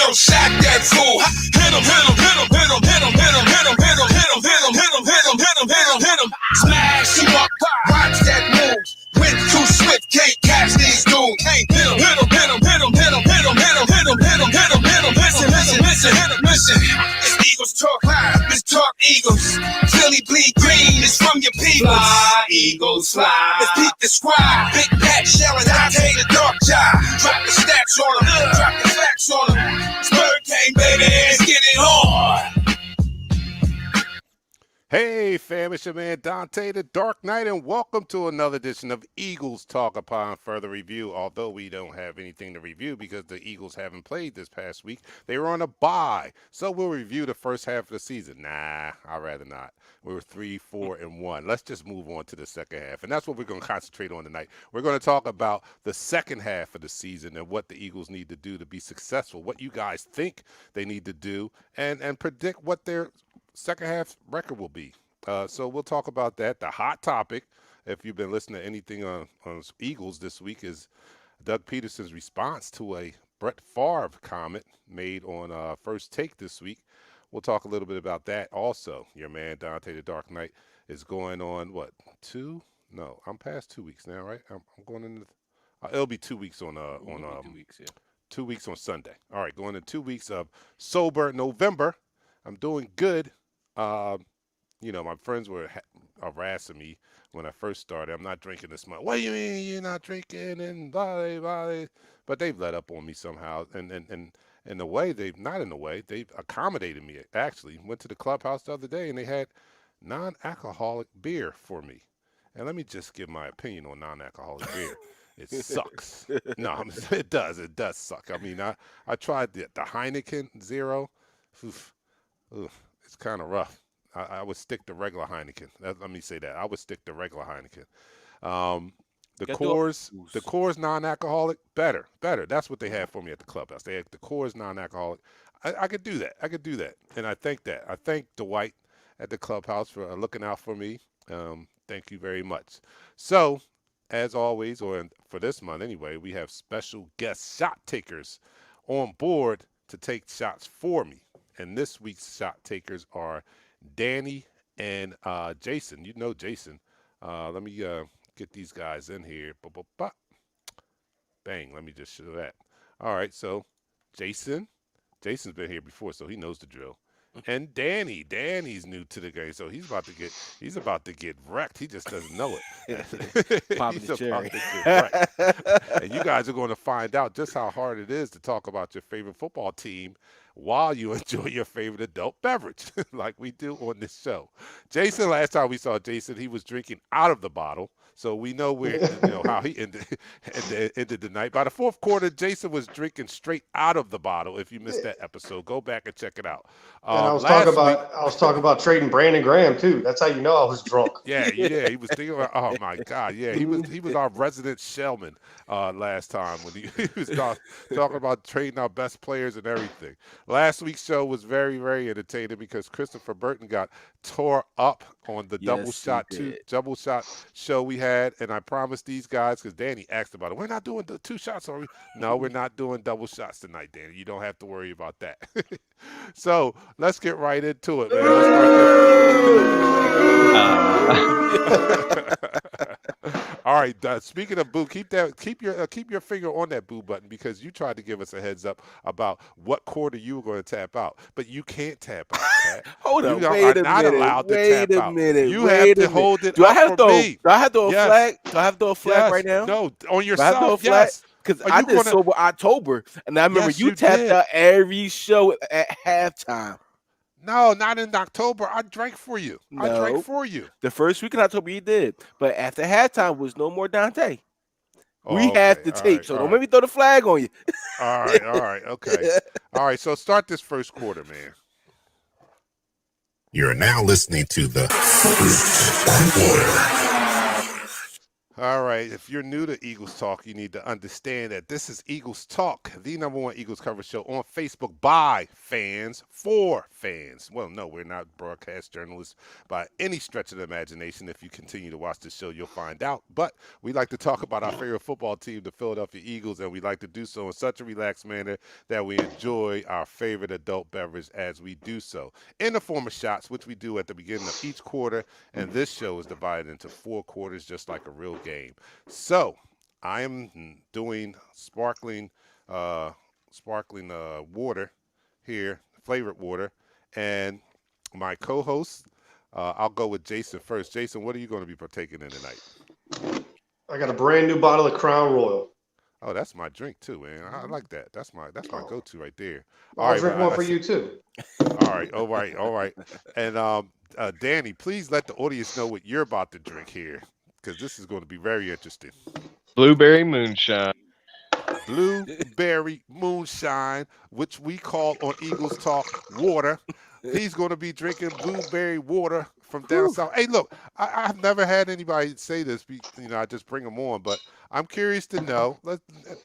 Yo, Shaq that fool. Hit him, hit him, hit him, hit him, hit him, hit him, hit him, hit him, hit him, hit him, hit him, hit him, hit him, hit him, hit him. Smash him up. Watch that move. Went too swift, can't catch these dudes. Hey, hit him, hit him, hit him, hit him, hit him, hit him, hit him, hit him, hit him, hit him, hit him. Listen, listen, listen, hit him, listen. It's Eagles talk live. Let's talk Eagles. Philly bleed green. It's from your people. Fly, Eagles, fly. Let's beat the squad. Big Pat, Sharon, Dante, the dark job. Drop the stats on them. Drop the facts on them. It's Bird Game, baby. Let's get it on. Hey fam, it's your man Dante the Dark Knight, and welcome to another edition of Eagles Talk upon further review. Although we don't have anything to review because the Eagles haven't played this past week. They were on a bye, so we'll review the first half of the season. Nah, I'd rather not. We were 3-4-1. Let's just move on to the second half, and that's what we're going to concentrate on tonight. We're going to talk about the second half of the season and what the Eagles need to do to be successful, what you guys think they need to do, and predict what their second half record will be. So we'll talk about that. The hot topic, if you've been listening to anything on Eagles this week, is Doug Peterson's response to a Brett Favre comment made on First Take this week. We'll talk a little bit about that also. Your man Dante the Dark Knight is going on, what, 2? No, I'm past 2 weeks now, right? I'm going into it'll be 2 weeks on 2 weeks, yeah. 2 weeks on Sunday. All right, going into 2 weeks of sober November. I'm doing good. You know, my friends were harassing me when I first started. I'm not drinking this much. What do you mean you're not drinking? And blah, blah. But they've let up on me somehow. And in a way, they've accommodated me, actually. Went to the clubhouse the other day, and they had non-alcoholic beer for me. And let me just give my opinion on non-alcoholic beer. It sucks. No, it does. It does suck. I mean, I tried the Heineken Zero. Oof, it's kind of rough. I would stick to regular Heineken. Let me say that. I would stick to regular Heineken. The Coors non-alcoholic, better. That's what they had for me at the clubhouse. They had the Coors non-alcoholic. I could do that. And I thank that. I thank Dwight at the clubhouse for looking out for me. Thank you very much. So, as always, or for this month anyway, we have special guest shot takers on board to take shots for me. And this week's shot takers are Danny and Jason. You know Jason. Let me get these guys in here. Bang. Let me just show that. All right. So Jason's been here before, so he knows the drill. And Danny's new to the game, so he's about to get wrecked. He just doesn't know it. He's about to get wrecked. And you guys are going to find out just how hard it is to talk about your favorite football team while you enjoy your favorite adult beverage, like we do on this show. Jason, last time we saw Jason, he was drinking out of the bottle, so we know how he ended the night. By the fourth quarter, Jason was drinking straight out of the bottle. If you missed that episode, go back and check it out. And I was talking about trading Brandon Graham too. That's how you know I was drunk. Yeah, he was thinking about. Oh my God, yeah, he was our resident shellman last time when he was talking about trading our best players and everything. Last week's show was very, very entertaining because Christopher Burton got tore up on the double shot show we had, and I promised these guys, because Danny asked about it, we're not doing the 2 shots, are we? No, we're not doing double shots tonight, Danny. You don't have to worry about that. So let's get right into it, man. All right. Speaking of boo, keep your finger on that boo button, because you tried to give us a heads up about what quarter you were going to tap out, but you can't tap out. Pat. Hold on, you are not allowed to tap out. You have to hold it Do I up have for me. Do I have to throw a flag? Do I have to throw a flag Yes. right now? No, on Do I have to throw a yourself. flag? Yes. Because Are I you did gonna- sober October, and I remember Yes, you you tapped did. out every show at halftime. No, not in October. I drank for you. I drank No. for you. The first week in October you did, but after halftime was no more Dante. Oh, We okay. have the All tape, right, so all don't right. make me throw the flag on you. All right, okay. All right, so start this first quarter, man. You're now listening to the first quarter. All right. If you're new to Eagles Talk, you need to understand that this is Eagles Talk, the #1 Eagles coverage show on Facebook by fans for fans. Well, no, we're not broadcast journalists by any stretch of the imagination. If you continue to watch the show, you'll find out. But we like to talk about our favorite football team, the Philadelphia Eagles, and we like to do so in such a relaxed manner that we enjoy our favorite adult beverage as we do so. In the form of shots, which we do at the beginning of each quarter, and this show is divided into 4 quarters, just like a real game. So I am doing sparkling water here, flavored water, and my co-host. I'll go with Jason first. Jason, what are you going to be partaking in tonight? I got a brand new bottle of Crown Royal. Oh, that's my drink too, man. I like that. That's my go-to right there. I'll drink one for you too. All right. And Danny, please let the audience know what you're about to drink here, because this is going to be very interesting. Blueberry moonshine. Blueberry moonshine, which we call on Eagles Talk water. He's going to be drinking blueberry water from down south. Hey, look, I've never had anybody say this. I just bring them on, but I'm curious to know. Let's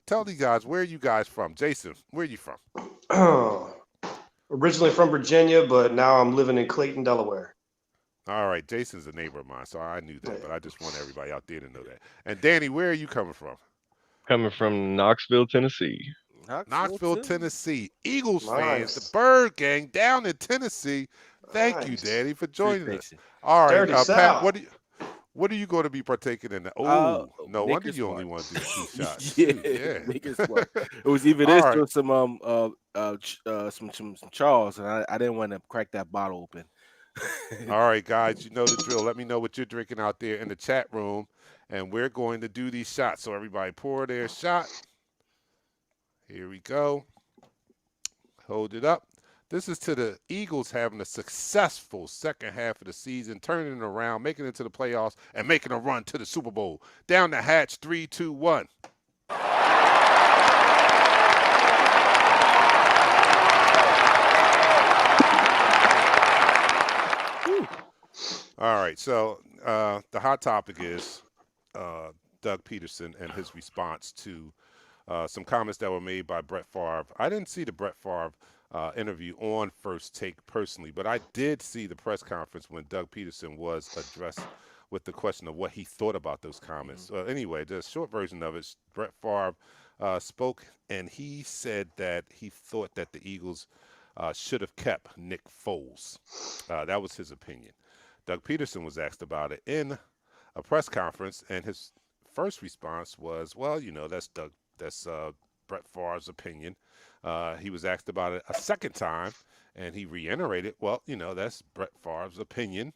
tell these guys, where are you guys from? Jason, where are you from? Originally from Virginia, but now I'm living in Clayton, Delaware. All right, Jason's a neighbor of mine, so I knew that, but I just want everybody out there to know that. And Danny, where are you coming from? Coming from Knoxville, Tennessee. Knoxville, Tennessee. Eagles Nice. fans, the Bird Gang down in Tennessee. Thank you, Nice. Danny, for joining us. All right, Dirty Pat, South. what are you going to be partaking in? No wonder you only want to do 2 shots. Yeah, make it smart. It was either this All or some Charles, and I didn't want to crack that bottle open. All right, guys, you know the drill. Let me know what you're drinking out there in the chat room, and we're going to do these shots. So everybody pour their shot. Here we go. Hold it up. This is to the Eagles having a successful second half of the season, turning it around, making it to the playoffs, and making a run to the Super Bowl. Down the hatch, 3, 2, 1. All right, so the hot topic is Doug Peterson and his response to some comments that were made by Brett Favre. I didn't see the Brett Favre interview on First Take personally, but I did see the press conference when Doug Peterson was addressed with the question of what he thought about those comments. Anyway, the short version of it, Brett Favre spoke, and he said that he thought that the Eagles should have kept Nick Foles. That was his opinion. Doug Peterson was asked about it in a press conference, and his first response was, well, that's Brett Favre's opinion. He was asked about it a second time, and he reiterated, well, that's Brett Favre's opinion.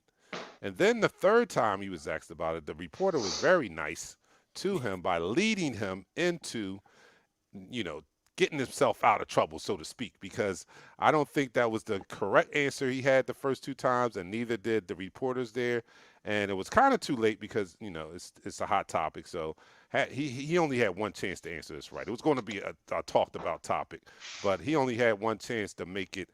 And then the third time he was asked about it, the reporter was very nice to him by leading him into, getting himself out of trouble, so to speak, because I don't think that was the correct answer he had the first 2 times, and neither did the reporters there. And it was kind of too late because, it's a hot topic. So he only had one chance to answer this right. It was going to be a talked about topic, but he only had one chance to make it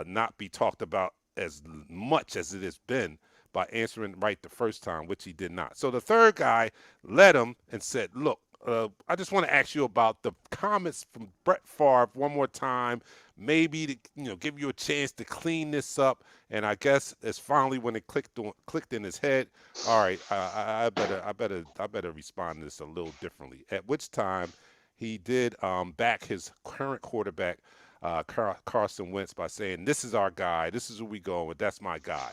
not be talked about as much as it has been by answering right the first time, which he did not. So the third guy led him and said, look, I just want to ask you about the comments from Brett Favre one more time, maybe to give you a chance to clean this up. And I guess it's finally when it clicked in his head. All right, I better respond to this a little differently. At which time he did back his current quarterback, Carson Wentz, by saying, "This is our guy. This is who we go with. That's my guy."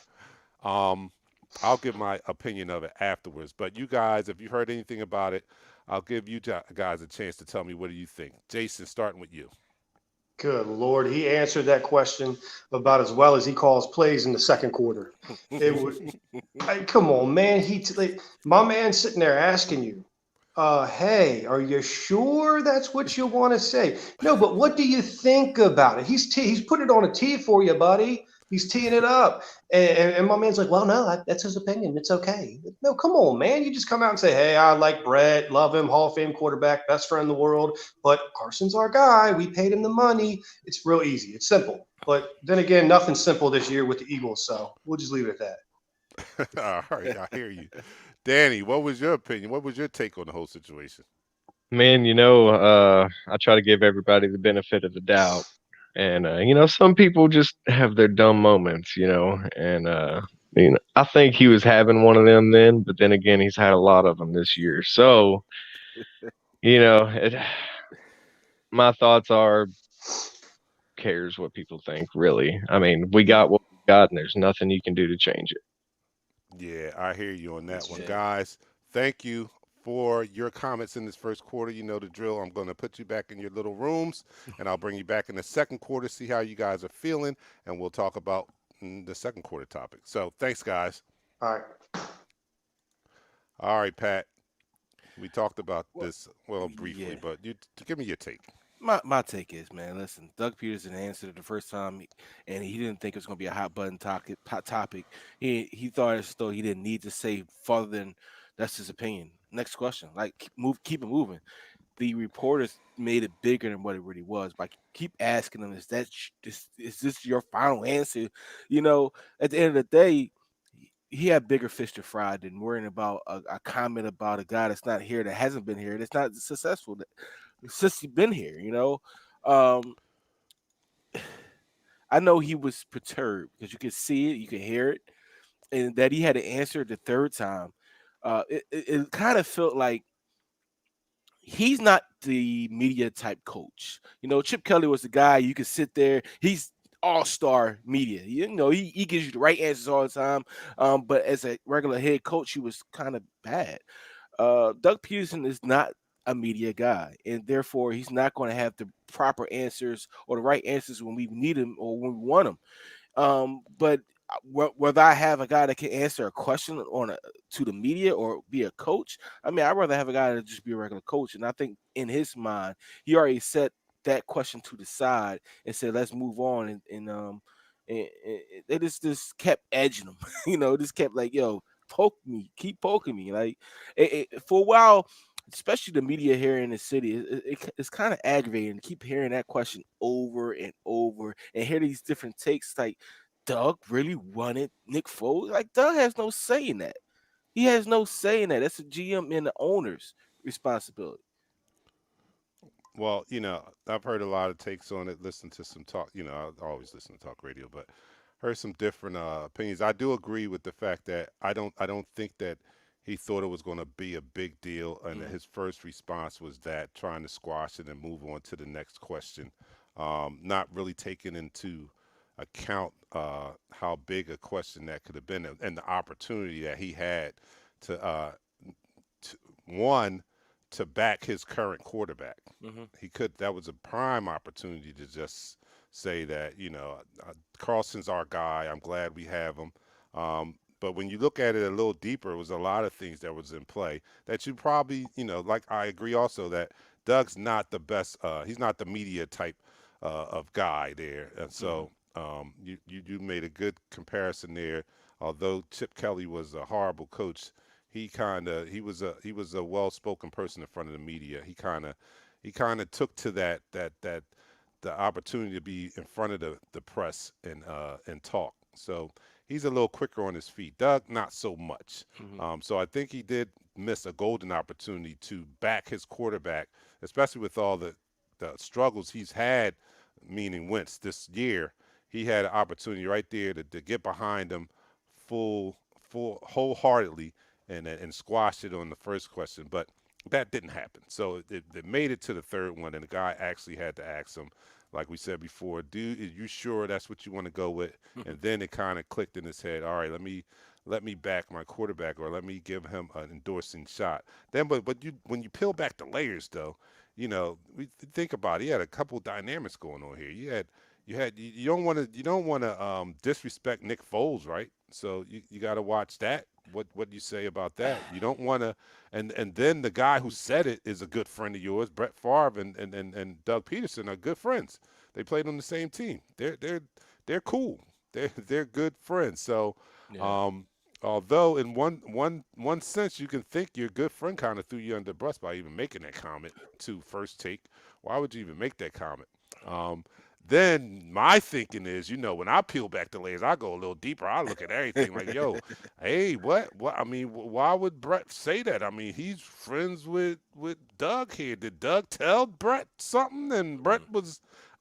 I'll give my opinion of it afterwards. But you guys, if you heard anything about it, I'll give you guys a chance to tell me what do you think. Jason, starting with you. Good Lord. He answered that question about as well as he calls plays in the second quarter. Come on, man. My man's sitting there asking you, hey, are you sure that's what you want to say? No, but what do you think about it? He's put it on a tee for you, buddy. He's teeing it up. And my man's like, well, no, that's his opinion. It's okay. No, come on, man. You just come out and say, hey, I like Brett, love him, Hall of Fame quarterback, best friend in the world. But Carson's our guy. We paid him the money. It's real easy. It's simple. But then again, nothing's simple this year with the Eagles. So we'll just leave it at that. All right, I hear you. Danny, what was your opinion? What was your take on the whole situation? Man, I try to give everybody the benefit of the doubt. And some people just have their dumb moments, I think he was having one of them then, but then again, he's had a lot of them this year. So, you know, it, my thoughts are cares what people think, really. I mean, we got what we got, and there's nothing you can do to change it. Yeah, I hear you on that That's one. fair. Guys, thank you for your comments in this first quarter. You know the drill. I'm going to put you back in your little rooms, and I'll bring you back in the second quarter, see how you guys are feeling, and we'll talk about the second quarter topic. So thanks, guys. All right. All right, Pat. We talked about Well, this, well, briefly, yeah. but you give me your take. My take is, man, listen, Doug Peterson answered it the first time, and he didn't think it was going to be a hot button topic. He thought as though he didn't need to say further than that's his opinion. Next question, like keep it moving. The reporters made it bigger than what it really was by keep asking them, is this your final answer? At the end of the day, he had bigger fish to fry than worrying about a comment about a guy that's not here, that hasn't been here, that's not successful since he's been here. Um, I know he was perturbed because you could see it, you could hear it, and that he had to answer it the third time. It kind of felt like he's not the media type coach. Chip Kelly was the guy you could sit there. He's all-star media. He gives you the right answers all the time. But as a regular head coach, he was kind of bad. Doug Peterson is not a media guy, and therefore he's not going to have the proper answers or the right answers when we need him or when we want him. But whether I have a guy that can answer a question to the media or be a coach, I mean, I'd rather have a guy that just be a regular coach. And I think in his mind, he already set that question to the side and said, "Let's move on." And they just kept edging him. Just kept like, "Yo, poke me, keep poking me." Like for a while. Especially the media here in the city, it's kind of aggravating to keep hearing that question over and over and hear these different takes. Like, Doug really wanted Nick Foles. Like, Doug has no say in that. He has no say in that. That's the GM and the owner's responsibility. Well, I've heard a lot of takes on it, listened to some talk. I always listen to talk radio, but heard some different opinions. I do agree with the fact that I don't think that he thought it was going to be a big deal, and that Mhm. his first response was that trying to squash it and move on to the next question, not really taking into account how big a question that could have been, and the opportunity that he had to one to back his current quarterback. Mhm. He could. That was a prime opportunity to just say that Carlson's our guy. I'm glad we have him. But when you look at it a little deeper, it was a lot of things that was in play that you probably, like I agree also that Doug's not the best. He's not the media type of guy there, and Mhm. so you made a good comparison there. Although Chip Kelly was a horrible coach, he was a well spoken person in front of the media. He kind of took to that the opportunity to be in front of the press and talk. So he's a little quicker on his feet. Doug, not so much. Mhm. So I think he did miss a golden opportunity to back his quarterback, especially with all the struggles he's had, meaning Wentz this year. He had an opportunity right there to get behind him full wholeheartedly and squash it on the first question. But that didn't happen. So it made it to the third one, and the guy actually had to ask him, like we said before, dude, are you sure that's what you want to go with? And then it kind of clicked in his head. All right, let me back my quarterback, or let me give him an endorsing shot. Then, but when you peel back the layers, though, we think about it. You had a couple dynamics going on here. You don't want to disrespect Nick Foles, right? So you got to watch that. What you say about that? You don't want to, and then the guy who said it is a good friend of yours. Brett Favre and Doug Peterson are good friends. They played on the same team. They're cool. They're good friends. So, Yeah. um, although in one sense you can think your good friend kind of threw you under the bus by even making that comment to First Take. Why would you even make that comment? Um, Then my thinking is, when I peel back the layers, I go a little deeper. I look at everything like, yo, hey, what? I mean, why would Brett say that? I mean, he's friends with Doug here. Did Doug tell Brett something? And Brett was,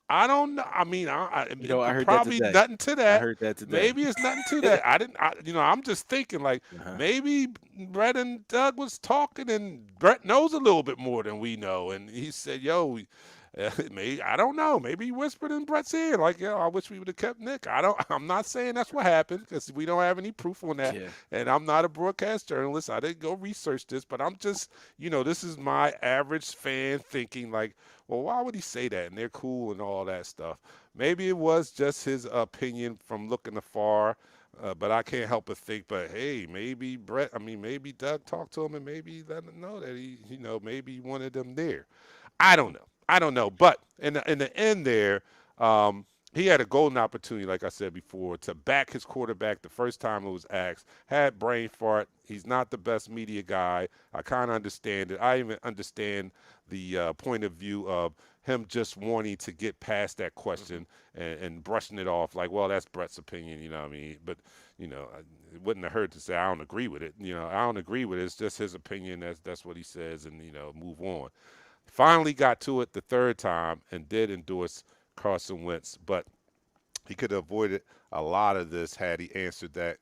I don't know. I mean, I heard that probably today. nothing to I that. heard that today. Maybe it's nothing to that. I didn't. I'm just thinking like Uh-huh. maybe Brett and Doug was talking, and Brett knows a little bit more than we know, and he said, "Yo, maybe I don't know. Maybe he whispered in Brett's ear, like, yo, I wish we would have kept Nick. I'm not saying that's what happened because we don't have any proof on that. Yeah. And I'm not a broadcast journalist. I didn't go research this, but I'm just, this is my average fan thinking, like, well, why would he say that? And they're cool and all that stuff. Maybe it was just his opinion from looking afar. But I can't help but think, but hey, maybe maybe Doug talked to him and maybe he let him know that maybe he wanted them there. I don't know. I don't know. But in the end there, he had a golden opportunity, like I said before, to back his quarterback the first time it was asked. Had brain fart. He's not the best media guy. I kind of understand it. I even understand the point of view of him just wanting to get past that question and brushing it off like, well, that's Brett's opinion, you know what I mean? But, it wouldn't have hurt to say I don't agree with it. I don't agree with it. It's just his opinion. That's what he says, and, move on. Finally got to it the third time and did endorse Carson Wentz, but he could have avoided a lot of this had he answered that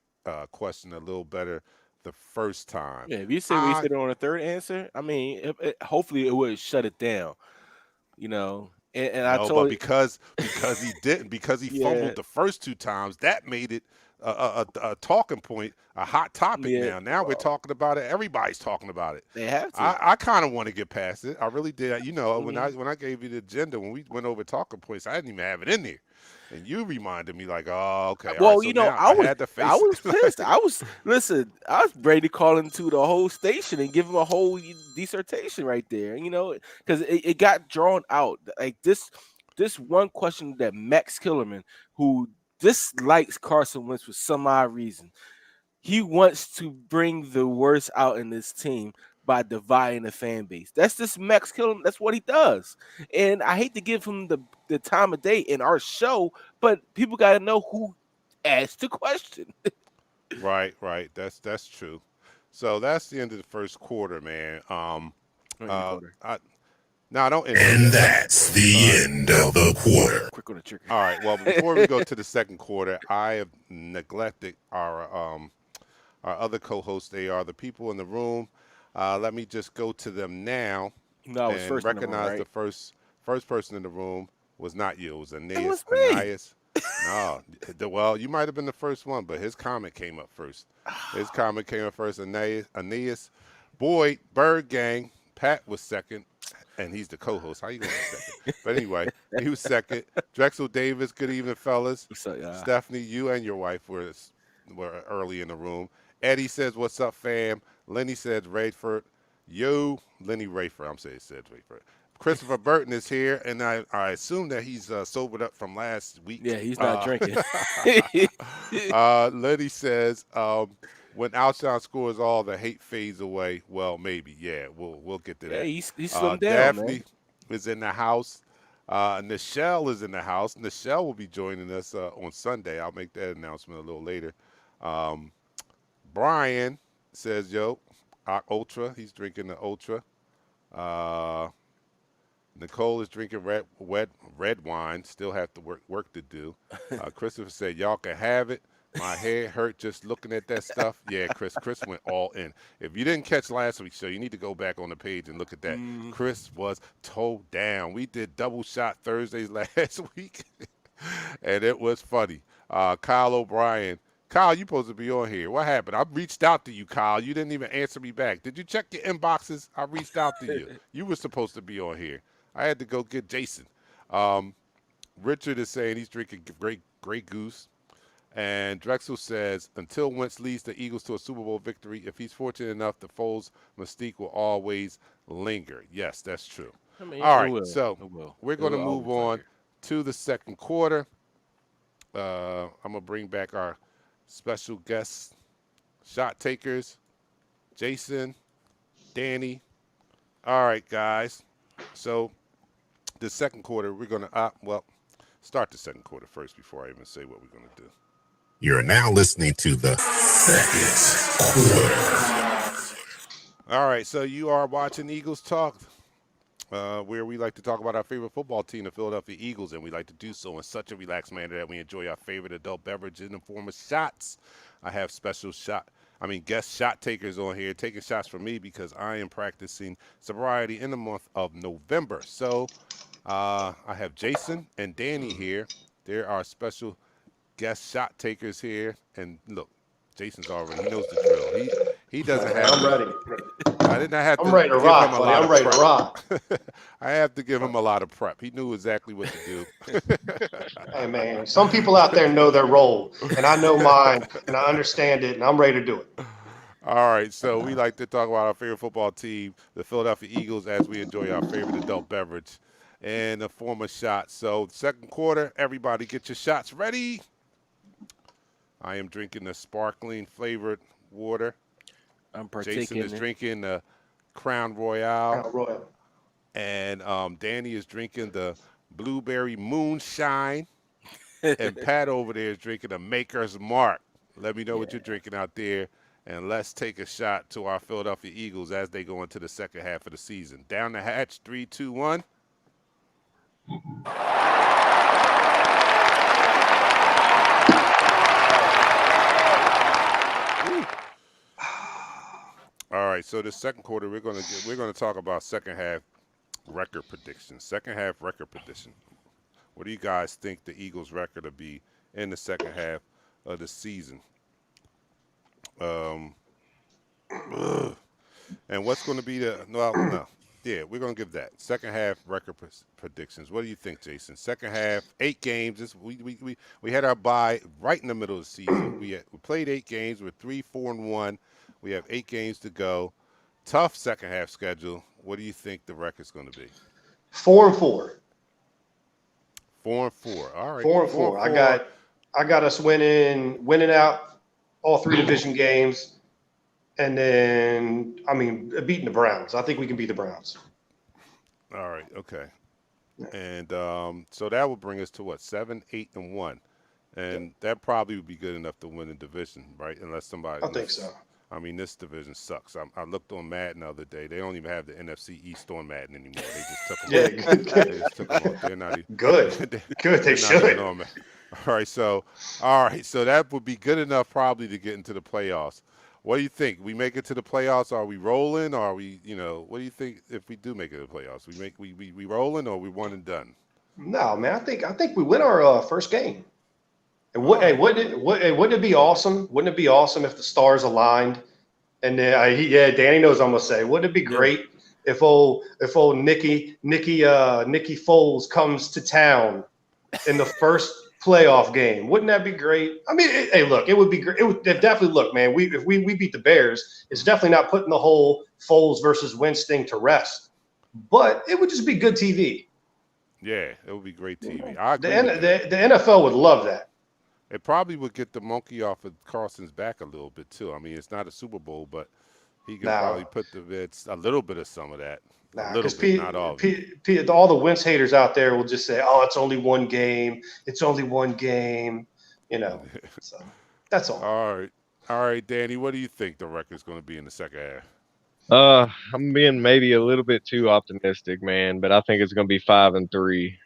question a little better the first time. Yeah, if you say we said it on a third answer, I mean, hopefully it would shut it down. And I No, told but because he didn't, because he Yeah. fumbled the first two times, that made it a talking point, a hot topic Yeah. now. Now we're talking about it. Everybody's talking about it. they have to. I kind of want to get past it. I really did. When Mhm. I gave you the agenda, when we went over talking points, I didn't even have it in there. And you reminded me like, oh, okay. all Well, right, so now I had to face I was it. pissed. Listen, I was ready to call into the whole station and give him a whole dissertation right there, because it got drawn out. Like this one question that Max Killerman, who dislikes Carson Wentz for some odd reason, he wants to bring the worst out in this team by dividing the fan base. That's just Max Killerman. That's what he does. And I hate to give him the time of day in our show, but people got to know who asked the question. Right. That's true. So that's the end of the first quarter, man. No, don't end it And yet. that's the end of the quarter. Quick on the trigger. All right. Well, before we go to the second quarter, I have neglected our other co-hosts. They are the people in the room. Let me just go to them now No, I was and first in the room, recognize right? the first person in the room was not you. It was Aeneas. was me. Aeneas. No, well, you might have been the first one, but his comment came up first. His comment came up first. Aeneas, Boyd, Bird Gang, Pat was second, and he's the co-host. How you going to second? But anyway, he was second. Drexel Davis, good evening, fellas. What's up, y'all? Stephanie, you and your wife were early in the room. Eddie says, "What's up, fam?" Lenny says, "Rayford." Yo, Lenny Rayford. I'm saying it says Rayford. Christopher Burton is here, and I assume that he's sobered up from last week. Yeah, he's not drinking. Lenny says, "When Alshon scores, all the hate fades away." Well, maybe. Yeah, we'll get to Yeah, that. he's slimmed down, Daphne man. is in the house. Nichelle is in the house. Nichelle will be joining us on Sunday. I'll make that announcement a little later. Brian says, "Yo, Ultra." He's drinking the Ultra. Nicole is drinking red wine. Still have to work to do. Christopher said, "Y'all can have it." My head hurt just looking at that stuff. Yeah, Chris went all in. If you didn't catch last week's show, you need to go back on the page and look at that. Chris was toe down. We did double shot Thursdays last week, and it was funny. Kyle O'Brien. Kyle, you supposed to be on here. What happened? I reached out to you, Kyle. You didn't even answer me back. Did you check your inboxes? I reached out to you. You were supposed to be on here. I had to go get Jason. Richard is saying he's drinking Grey Goose. And Drexel says, until Wentz leads the Eagles to a Super Bowl victory, if he's fortunate enough, the Foles mystique will always linger. Yes, that's true. I mean, All it right, will. so It will. we're It going to will move always on linger. to the second quarter. I'm going to bring back our special guests, shot takers, Jason, Danny. All right, guys. So the second quarter, we're going to, start the second quarter first before I even say what we're going to do. You're now listening to the second quarter. All right, so you are watching Eagles Talk, where we like to talk about our favorite football team, the Philadelphia Eagles, and we like to do so in such a relaxed manner that we enjoy our favorite adult beverage in the form of shots. I have guest shot takers on here taking shots from me because I am practicing sobriety in the month of November. So I have Jason and Danny here. There are special guest shot takers here, and look, Jason's already, he knows the drill. He doesn't have. I'm ready. I didn't have to. I'm ready to give rock, him a buddy. lot I'm of ready to prep. rock. I have to give him a lot of prep. He knew exactly what to do. Hey, man, some people out there know their role, and I know mine, and I understand it, and I'm ready to do it. All right, so we like to talk about our favorite football team, the Philadelphia Eagles, as we enjoy our favorite adult beverage and a form of shot. So second quarter, everybody get your shots ready. I am drinking the sparkling flavored water. I'm partaking. Jason is drinking the Crown Royale. Crown Royal. And Danny is drinking the blueberry moonshine. And Pat over there is drinking a Maker's Mark. Let me know what you're drinking out there. And let's take a shot to our Philadelphia Eagles as they go into the second half of the season. Down the hatch, 3, 2, 1. All right, so the second quarter we're gonna talk about second half record predictions. Second half record prediction. What do you guys think the Eagles' record will be in the second half of the season? And what's going to be we're going to give that second half record predictions. What do you think, Jason? Second half, 8 games. We had our bye right in the middle of the season. We played 8 games. We're 3-4-1. We have 8 games to go. Tough second half schedule. What do you think the record's going to be? 4-4. 4-4. All right. 4-4. I got us winning out all 3 division games. And then, beating the Browns. I think we can beat the Browns. All right. Okay. And so that would bring us to what? 7, 8, and 1. And that probably would be good enough to win the division, right? Unless somebody. I think so. This division sucks. I looked on Madden the other day. They don't even have the NFC East on Madden anymore. They just took them off. Good. They just took them off. They're not even. Good. Good. They should. All right. So that would be good enough probably to get into the playoffs. What do you think? We make it to the playoffs? Are we rolling? Or are we, what do you think if we do make it to the playoffs? We rolling or we one and done? No, man. I think we win our first game. And wouldn't it be awesome? Wouldn't it be awesome if the stars aligned? And then Danny knows I'm gonna say, wouldn't it be great if old Nicky Foles comes to town in the first playoff game? Wouldn't that be great? It would be great. It would definitely look, man. If we beat the Bears, it's definitely not putting the whole Foles versus Wentz thing to rest. But it would just be good TV. Yeah, it would be great TV. I agree the NFL would love that. It probably would get the monkey off of Carson's back a little bit too. It's not a Super Bowl, but he could probably put a little bit of some of that. A little bit, not all. All the Wentz haters out there will just say, "Oh, it's only one game. It's only one game." So that's all. All right, Danny. What do you think the record's going to be in the second half? I'm being maybe a little bit too optimistic, man, but I think it's going to be 5-3.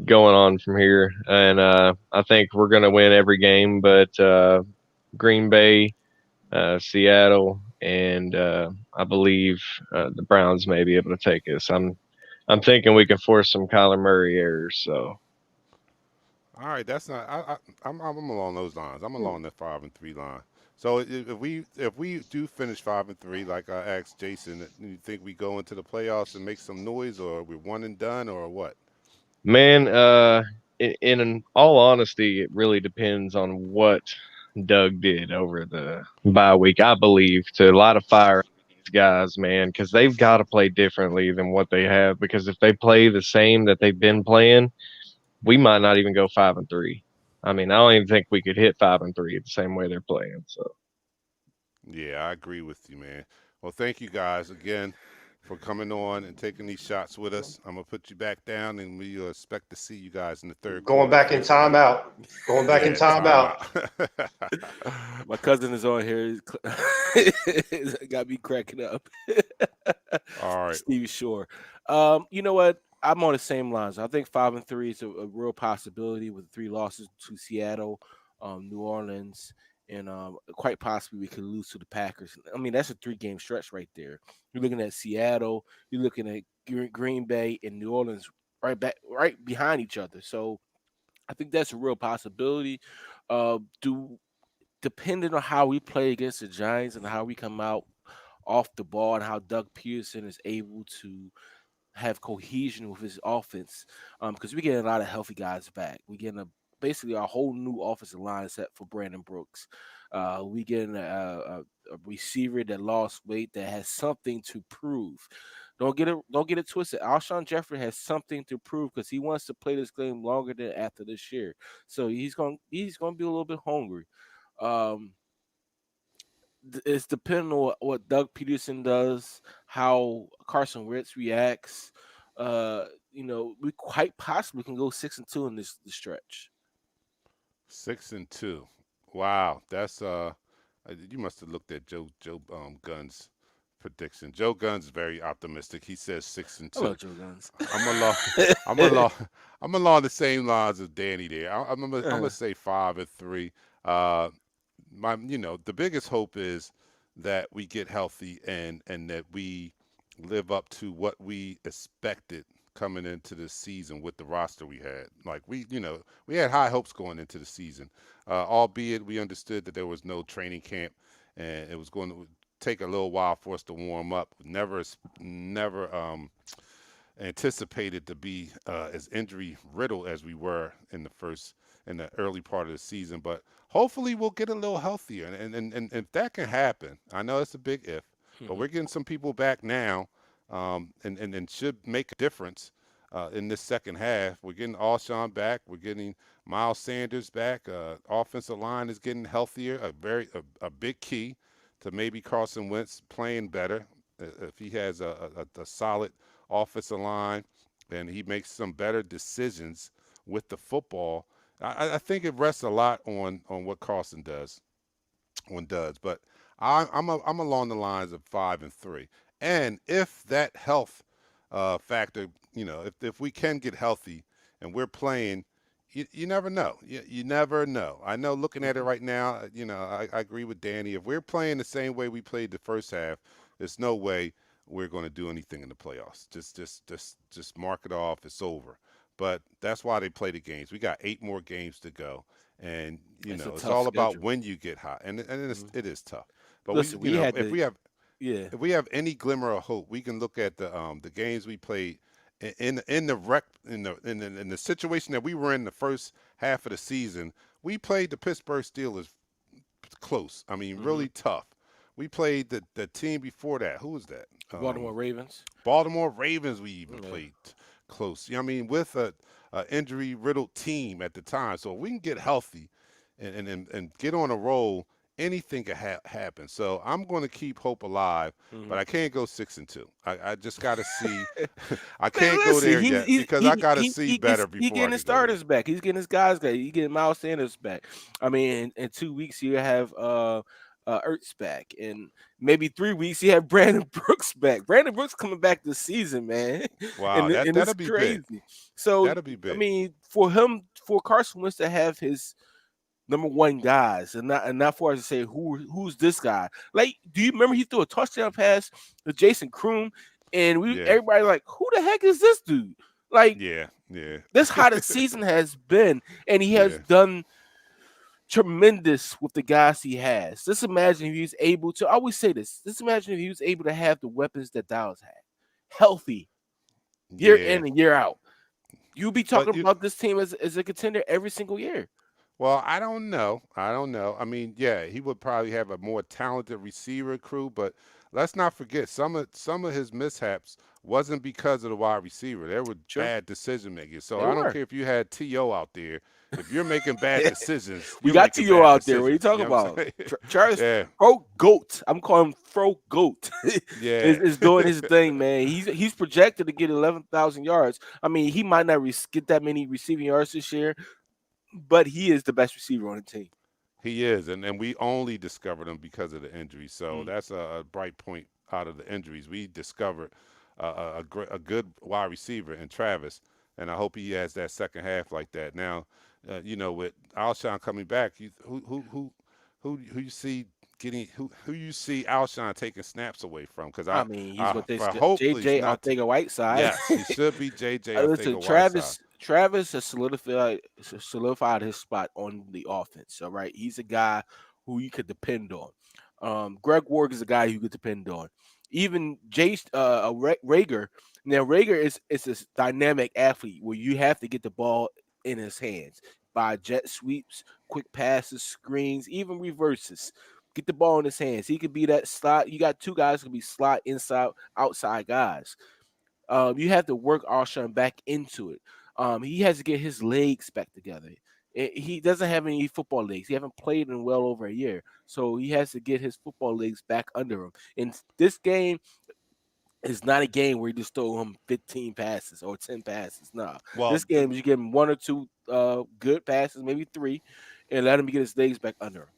Going on from here, and I think we're going to win every game, but Green Bay, Seattle, and I believe the Browns may be able to take us. I'm thinking we can force some Kyler Murray errors. So, all right, that's not. I'm along those lines. I'm along that 5-3 line. So if we do finish 5-3, like I asked Jason, do you think we go into the playoffs and make some noise, or we're one and done, or what? Man, in all honesty, it really depends on what Doug did over the bye week. I believe to light a fire these guys, man, because they've got to play differently than what they have. Because if they play the same that they've been playing, we might not even go 5-3. I don't even think we could hit 5-3 the same way they're playing. So, yeah, I agree with you, man. Well, thank you guys again. for coming on and taking these shots with us. I'm gonna put you back down, and we expect to see you guys in the third Going quarter. back in Thanks again. timeout. Going back in Yeah, timeout. My cousin is on here. He's got me cracking up. All right. Stevie Shore. You know what? I'm on the same lines. I think 5-3 is a real possibility with 3 losses to Seattle, New Orleans, and quite possibly we could lose to the Packers. I mean, that's a 3-game stretch right there. You're looking at Seattle, you're looking at Green Bay and New Orleans right behind each other. So I think that's a real possibility. Depending on how we play against the Giants and how we come out off the ball and how Doug Peterson is able to have cohesion with his offense, because we get a lot of healthy guys back. We getting basically a whole new offensive line set for Brandon Brooks. We getting a receiver that lost weight that has something to prove. Don't get it twisted. Alshon Jeffrey has something to prove because he wants to play this game longer than after this year. So he's going to be a little bit hungry. It's depending on what Doug Peterson does, how Carson Wentz reacts. We quite possibly can go 6-2 in this stretch. 6-2. Wow, that's you must have looked at Joe Gunn's prediction. Joe Gunn's very optimistic. He says 6-2. Hello, Joe Guns. I'm along the same lines as Danny there. I'm gonna say 5-3. The biggest hope is that we get healthy and that we live up to what we expected coming into the season with the roster we had. Like we had high hopes going into the season, albeit we understood that there was no training camp and it was going to take a little while for us to warm up. Never anticipated to be as injury riddled as we were in the early part of the season, but hopefully we'll get a little healthier. And if that can happen, I know it's a big if, but we're getting some people back now, and should make a difference in this second half. We're getting Alshon back. We're getting Miles Sanders back. Offensive line is getting healthier. A big key to maybe Carson Wentz playing better if he has a solid offensive line and he makes some better decisions with the football. I think it rests a lot on what Carson does, but I'm along the lines of 5-3. And if that health factor, if we can get healthy and we're playing, you never know. You never know. I know looking at it right now, I agree with Danny. If we're playing the same way we played the first half, there's no way we're going to do anything in the playoffs. Just mark it off. It's over. But that's why they play the games. We got 8 more games to go, and it's all about when you get hot, and it is tough. But listen, if we have any glimmer of hope, we can look at the games we played in the situation that we were in the first half of the season. We played the Pittsburgh Steelers close. I mean, really tough. We played the team before that. Who was that? Baltimore Ravens. Baltimore Ravens. We even played close. I mean, with a injury-riddled team at the time. So if we can get healthy and get on a roll, anything can happen. So I'm going to keep hope alive, but I can't go 6-2. I just got to see. I can't go there yet because I got to see better before. He's getting his starters back. He's getting his guys back. He's getting Miles Sanders back. I mean, in 2 weeks you have Ertz back, and maybe 3 weeks you have Brandon Brooks back. Brandon Brooks coming back this season, man. Wow, that'll be crazy. Big. So that'll be big. I mean, for Carson Wentz to have his number one guys, and not for us to say who's this guy. Like, do you remember he threw a touchdown pass to Jason Kroom, and everybody like, who the heck is this dude? Like, yeah. That's how the season has been, and he has done tremendous with the guys he has. Just imagine if he was able to. I always say this. Just imagine if he was able to have the weapons that Dallas had, healthy, year in and year out. You'll be talking about this team as a contender every single year. Well, I don't know. I mean, he would probably have a more talented receiver crew, but let's not forget some of his mishaps wasn't because of the wide receiver. There were Sure. bad decision making. So They I don't were. care if you had T.O. out there. If you're making bad decisions, We you're got making T.O. bad out there. What are you decisions. talking You know what I'm about? saying? Travis Yeah, Fro Goat. I'm calling him Fro Goat. yeah. is doing his thing, man. He's projected to get 11,000 yards. I mean, he might not get that many receiving yards this year, but he is the best receiver on the team. He is, and we only discovered him because of the injury. So Mm. that's a bright point out of the injuries. We discovered a good wide receiver in Travis, and I hope he has that second half like that. Now, with Alshon coming back, who you see getting who you see Alshon taking snaps away from? Because I mean, he's what they for said, hopefully it's JJ not. Arcega-Whiteside. Yes, he should be JJ Listen, Arcega-Whiteside. Travis has solidified his spot on the offense. All right, he's a guy who you could depend on. Greg Ward is a guy you could depend on. Even Rager. Now Rager is a dynamic athlete where you have to get the ball in his hands by jet sweeps, quick passes, screens, even reverses. Get the ball in his hands. He could be that slot. You got two guys who can be slot inside, outside guys. You have to work Alshon back into it. He has to get his legs back together. He doesn't have any football legs. He haven't played in well over a year, so he has to get his football legs back under him. And this game is not a game where you just throw him 15 passes or 10 passes. Nah, Well, this game is you give him one or two good passes, maybe three, and let him get his legs back under him.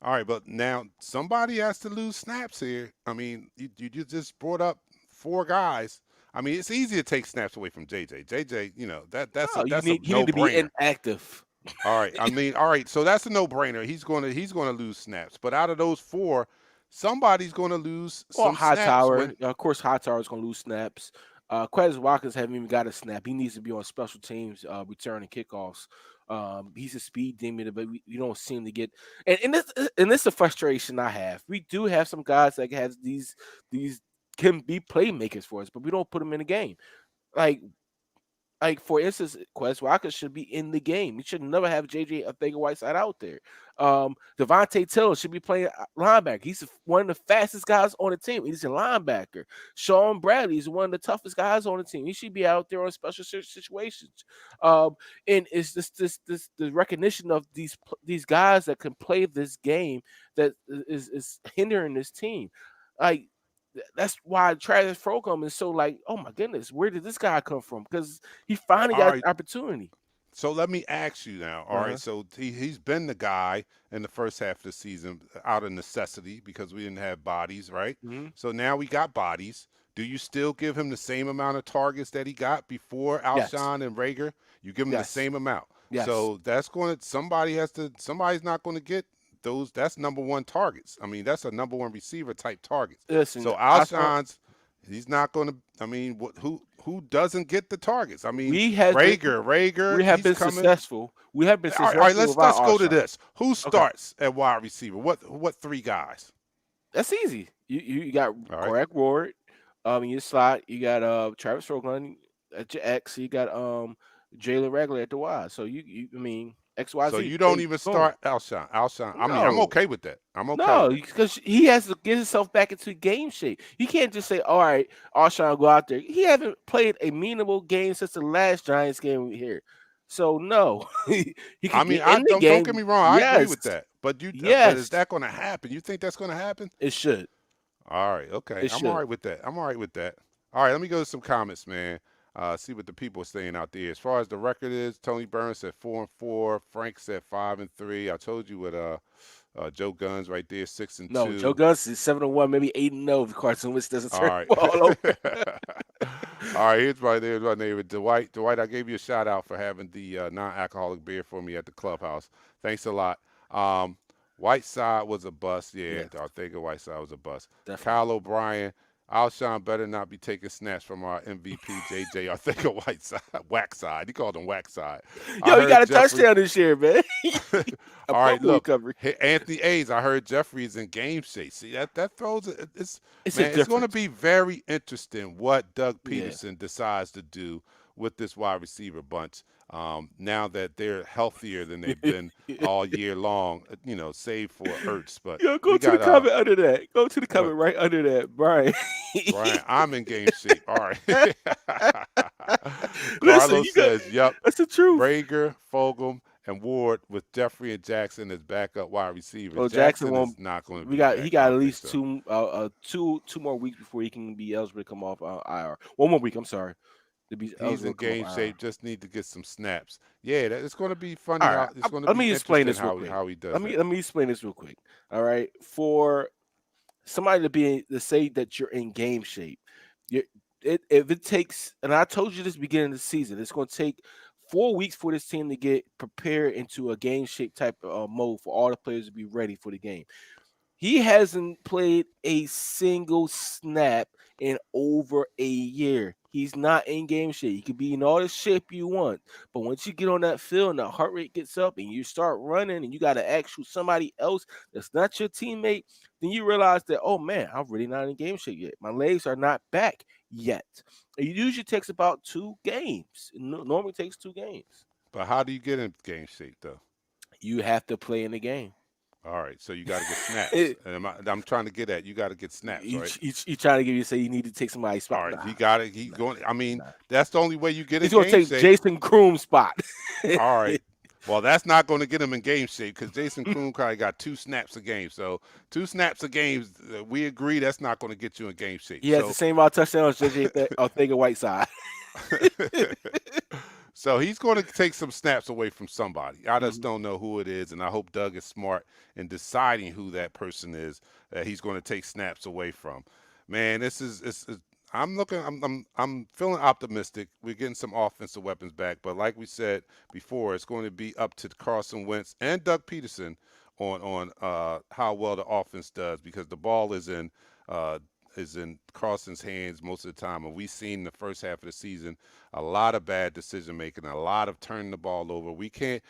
all right, but now somebody has to lose snaps here. I mean, you just brought up four guys. I mean, it's easy to take snaps away from JJ. JJ, that's No, a you need to be no-brainer. inactive. All right, I mean, all right, so that's a no-brainer. He's gonna lose snaps. But out of those four, somebody's gonna lose Or some snaps. Hightower. Of course, Hightower is going to lose snaps. Quez Watkins haven't even got a snap. He needs to be on special teams, returning kickoffs. He's a speed demon, but we don't seem to get. And this is a frustration I have. We do have some guys that has these can be playmakers for us, but we don't put them in the game. Like for instance, Quez Watkins should be in the game. We should never have JJ Arcega-Whiteside out there. Devontae Taylor should be playing linebacker. He's one of the fastest guys on the team. He's a linebacker. Sean Bradley is one of the toughest guys on the team. He should be out there on special situations. And it's this the recognition of these guys that can play this game that is hindering this team. Like that's why Travis Fulgham is so like, oh my goodness, where did this guy come from? Because he finally All got right. an opportunity. So let me ask you now. All right, so he's been the guy in the first half of the season out of necessity because we didn't have bodies, right? Mm-hmm. So now we got bodies. Do you still give him the same amount of targets that he got before Alshon and Rager? You give him the same amount. Yes. So that's going to somebody's not going to get those. That's number one targets. I mean, that's a number one receiver type targets. Listen, So Alshon's he's not going to. I mean, who doesn't get the targets? I mean, Rager. We have he's been coming. successful. We have been All successful. right, let's go to Alshon. this. Who starts at wide receiver? What three guys? That's easy. You got All right. Greg Ward. In your slot, you got Travis Fulgham at your X. You got Jalen Rager at the Y. So you I mean XYZ. So you don't Boom, even boom. start Alshon. I mean, I'm No. okay with that. I'm okay. No, with that. because he has to get himself back into game shape. You can't just say, all right, Alshon, go out there. He haven't played a meaningful game since the last Giants game here. So no. he can I mean, get in the don't game. get me wrong. I agree with Yes. that. But but Yes. is that going to happen? You think that's going to happen? It should. All right. Okay. It I'm should. all right with that. All right. Let me go to some comments, man. See what the people are saying out there. As far as the record is, Tony Burns said 4-4. Frank said 5-3. I told you what Joe Guns right there, 6-2. No, Joe Guns is 7-1, maybe 8-0 if Carson Wentz doesn't All turn right. the ball over. All right, here's my neighbor, Dwight. Dwight, I gave you a shout out for having the non-alcoholic beer for me at the clubhouse. Thanks a lot. Whiteside was a bust. Yeah, Yeah. Arcega-Whiteside was a bust. Definitely. Kyle O'Brien, Alshon better not be taking snaps from our MVP, JJ Arcega-Whiteside. Whackside. He called him Whackside. Yo, he got a touchdown this year, man. All right, fumble look. recovery. Anthony Hayes, I heard Jeffrey's in game shape. See, that throws it. It's Man, a it's going to difference. be very interesting what Doug Yeah. Peterson decides to do with this wide receiver bunch. Now that they're healthier than they've been all year long, save for Ertz. But Yo, go we to the got comment under that. Go to the comment what? right under that, Brian. Brian, I'm in game shape. All right. Listen, Carlos you got says, "Yep, that's the truth. Rager, Fulgham, and Ward with Jeffrey and Jackson as backup wide receivers. Well, Jackson Jackson won't. is not going to We be got back. he I got at don't think least so. two more weeks before he can be eligible to come off IR. One more week. I'm sorry, to be He's eligible in to come game off IR. shape. Just need to get some snaps. Yeah, it's going to be funny. All How right, it's going to let be me explain interesting this real quick. how he does Let it. me explain this real quick. All right, for somebody to say that you're in game shape, if it takes, and I told you this beginning of the season, it's going to take 4 weeks for this team to get prepared into a game shape type of mode for all the players to be ready for the game. He hasn't played a single snap in over a year. He's not in game shape. He could be in all the shape you want, but once you get on that field and the heart rate gets up and you start running and you got to actually somebody else that's not your teammate, then you realize that, oh man, I'm really not in game shape yet. My legs are not back yet. It usually takes about 2 games. It normally takes 2 games. But how do you get in game shape though? You have to play in the game. All right, so you got to get snaps. And I'm trying to get at you got to get snaps, right? He trying to give you say you need to take somebody's spot. All right, Nah. he got it. He going. I mean, that's the only way you get He's in gonna game take shape. Jason Kroom's spot. All right. Well, that's not going to get him in game shape because Jason Kroom probably got 2 snaps a game. So 2 snaps a game, we agree that's not going to get you in game shape. He has the same amount of touchdowns as JJ Arcega-Whiteside. So he's going to take some snaps away from somebody. I just Mm-hmm. don't know who it is, and I hope Doug is smart in deciding who that person is that he's going to take snaps away from. Man, I'm feeling optimistic. We're getting some offensive weapons back, but like we said before, it's going to be up to Carson Wentz and Doug Peterson on how well the offense does because the ball is in Carson's hands most of the time, and we've seen in the first half of the season a lot of bad decision making, a lot of turning the ball over. We can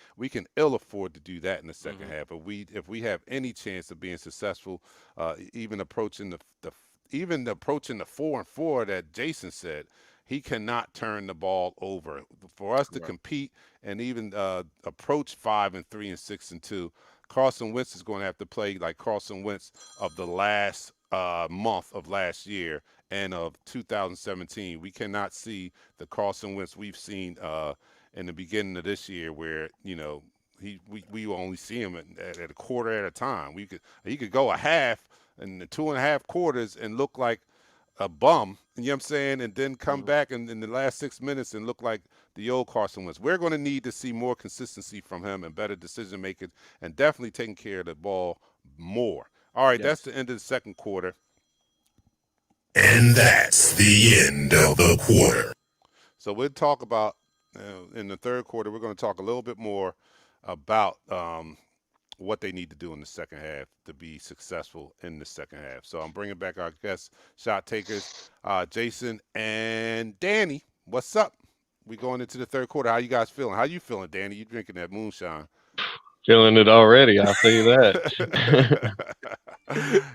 ill afford to do that in the second half. If we have any chance of being successful, even approaching the 4-4 that Jason said, he cannot turn the ball over. For us to compete and even approach 5-3 and 6-2, Carson Wentz is going to have to play like Carson Wentz of the last month of last year and of 2017. We cannot see the Carson Wentz we've seen in the beginning of this year, where we only see him at a quarter at a time. He could go a half and the 2.5 quarters and look like a bum, you know what I'm saying, and then come back in the last 6 minutes and look like the old Carson Wentz. We're going to need to see more consistency from him and better decision making and definitely taking care of the ball more. All right, that's the end of the second quarter. And that's the end of the quarter. So we'll talk about, in the third quarter, we're going to talk a little bit more about what they need to do in the second half to be successful in the second half. So I'm bringing back our guest shot takers, Jason and Danny. What's up? We going into the third quarter. How you guys feeling? How you feeling, Danny? You drinking that moonshine? Feeling it already, I'll tell you that.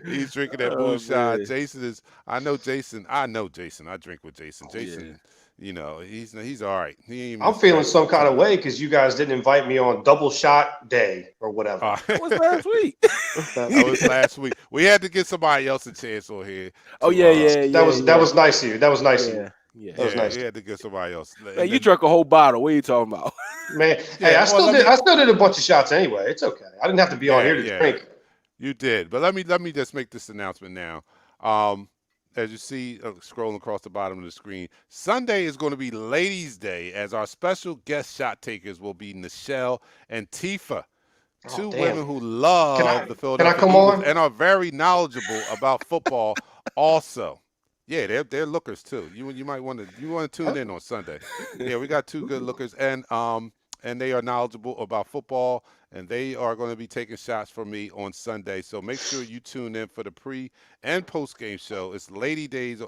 He's drinking that moonshine. Jason is. I know Jason. I drink with Jason. Jason, he's all right. I'm feeling some kind of way because you guys didn't invite me on double shot day or whatever. That was last week. That was last week. We had to get somebody else a chance on here. That was nice of you. That was nice of you. Yeah. That was nice. We had to get somebody else. Man, you drank a whole bottle. What are you talking about? Man, I still did a bunch of shots anyway. It's okay. I didn't have to be on here to drink. You did, but let me just make this announcement now. As you see, scrolling across the bottom of the screen, Sunday is going to be Ladies' Day, as our special guest shot takers will be Nichelle and Tifa, two women who love the Philadelphia Eagles and are very knowledgeable about football. Also, yeah, they're lookers too. You might want to tune in on Sunday. Yeah, we got 2 good lookers, and they are knowledgeable about football, and they are going to be taking shots for me on Sunday. So make sure you tune in for the pre and post game show. It's Ladies' Day,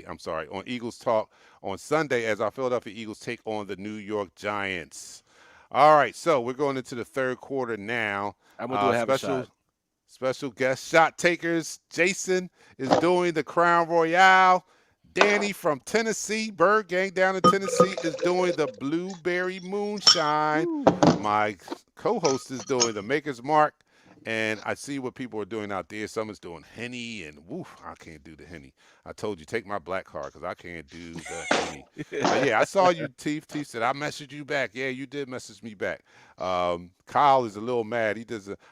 on Eagles Talk on Sunday as our Philadelphia Eagles take on the New York Giants. All right, so we're going into the third quarter now. I'm gonna have a shot. Special guest shot takers. Jason is doing the Crown Royale. Danny from Tennessee, Bird Gang down in Tennessee, is doing the Blueberry Moonshine. My co-host is doing the Maker's Mark. And I see what people are doing out there. Someone's doing Henny, and woof, I can't do the Henny. I told you, take my black card because I can't do the Henny. Yeah, I saw you, Teef. Teef said, I messaged you back. Yeah, you did message me back. Kyle is a little mad.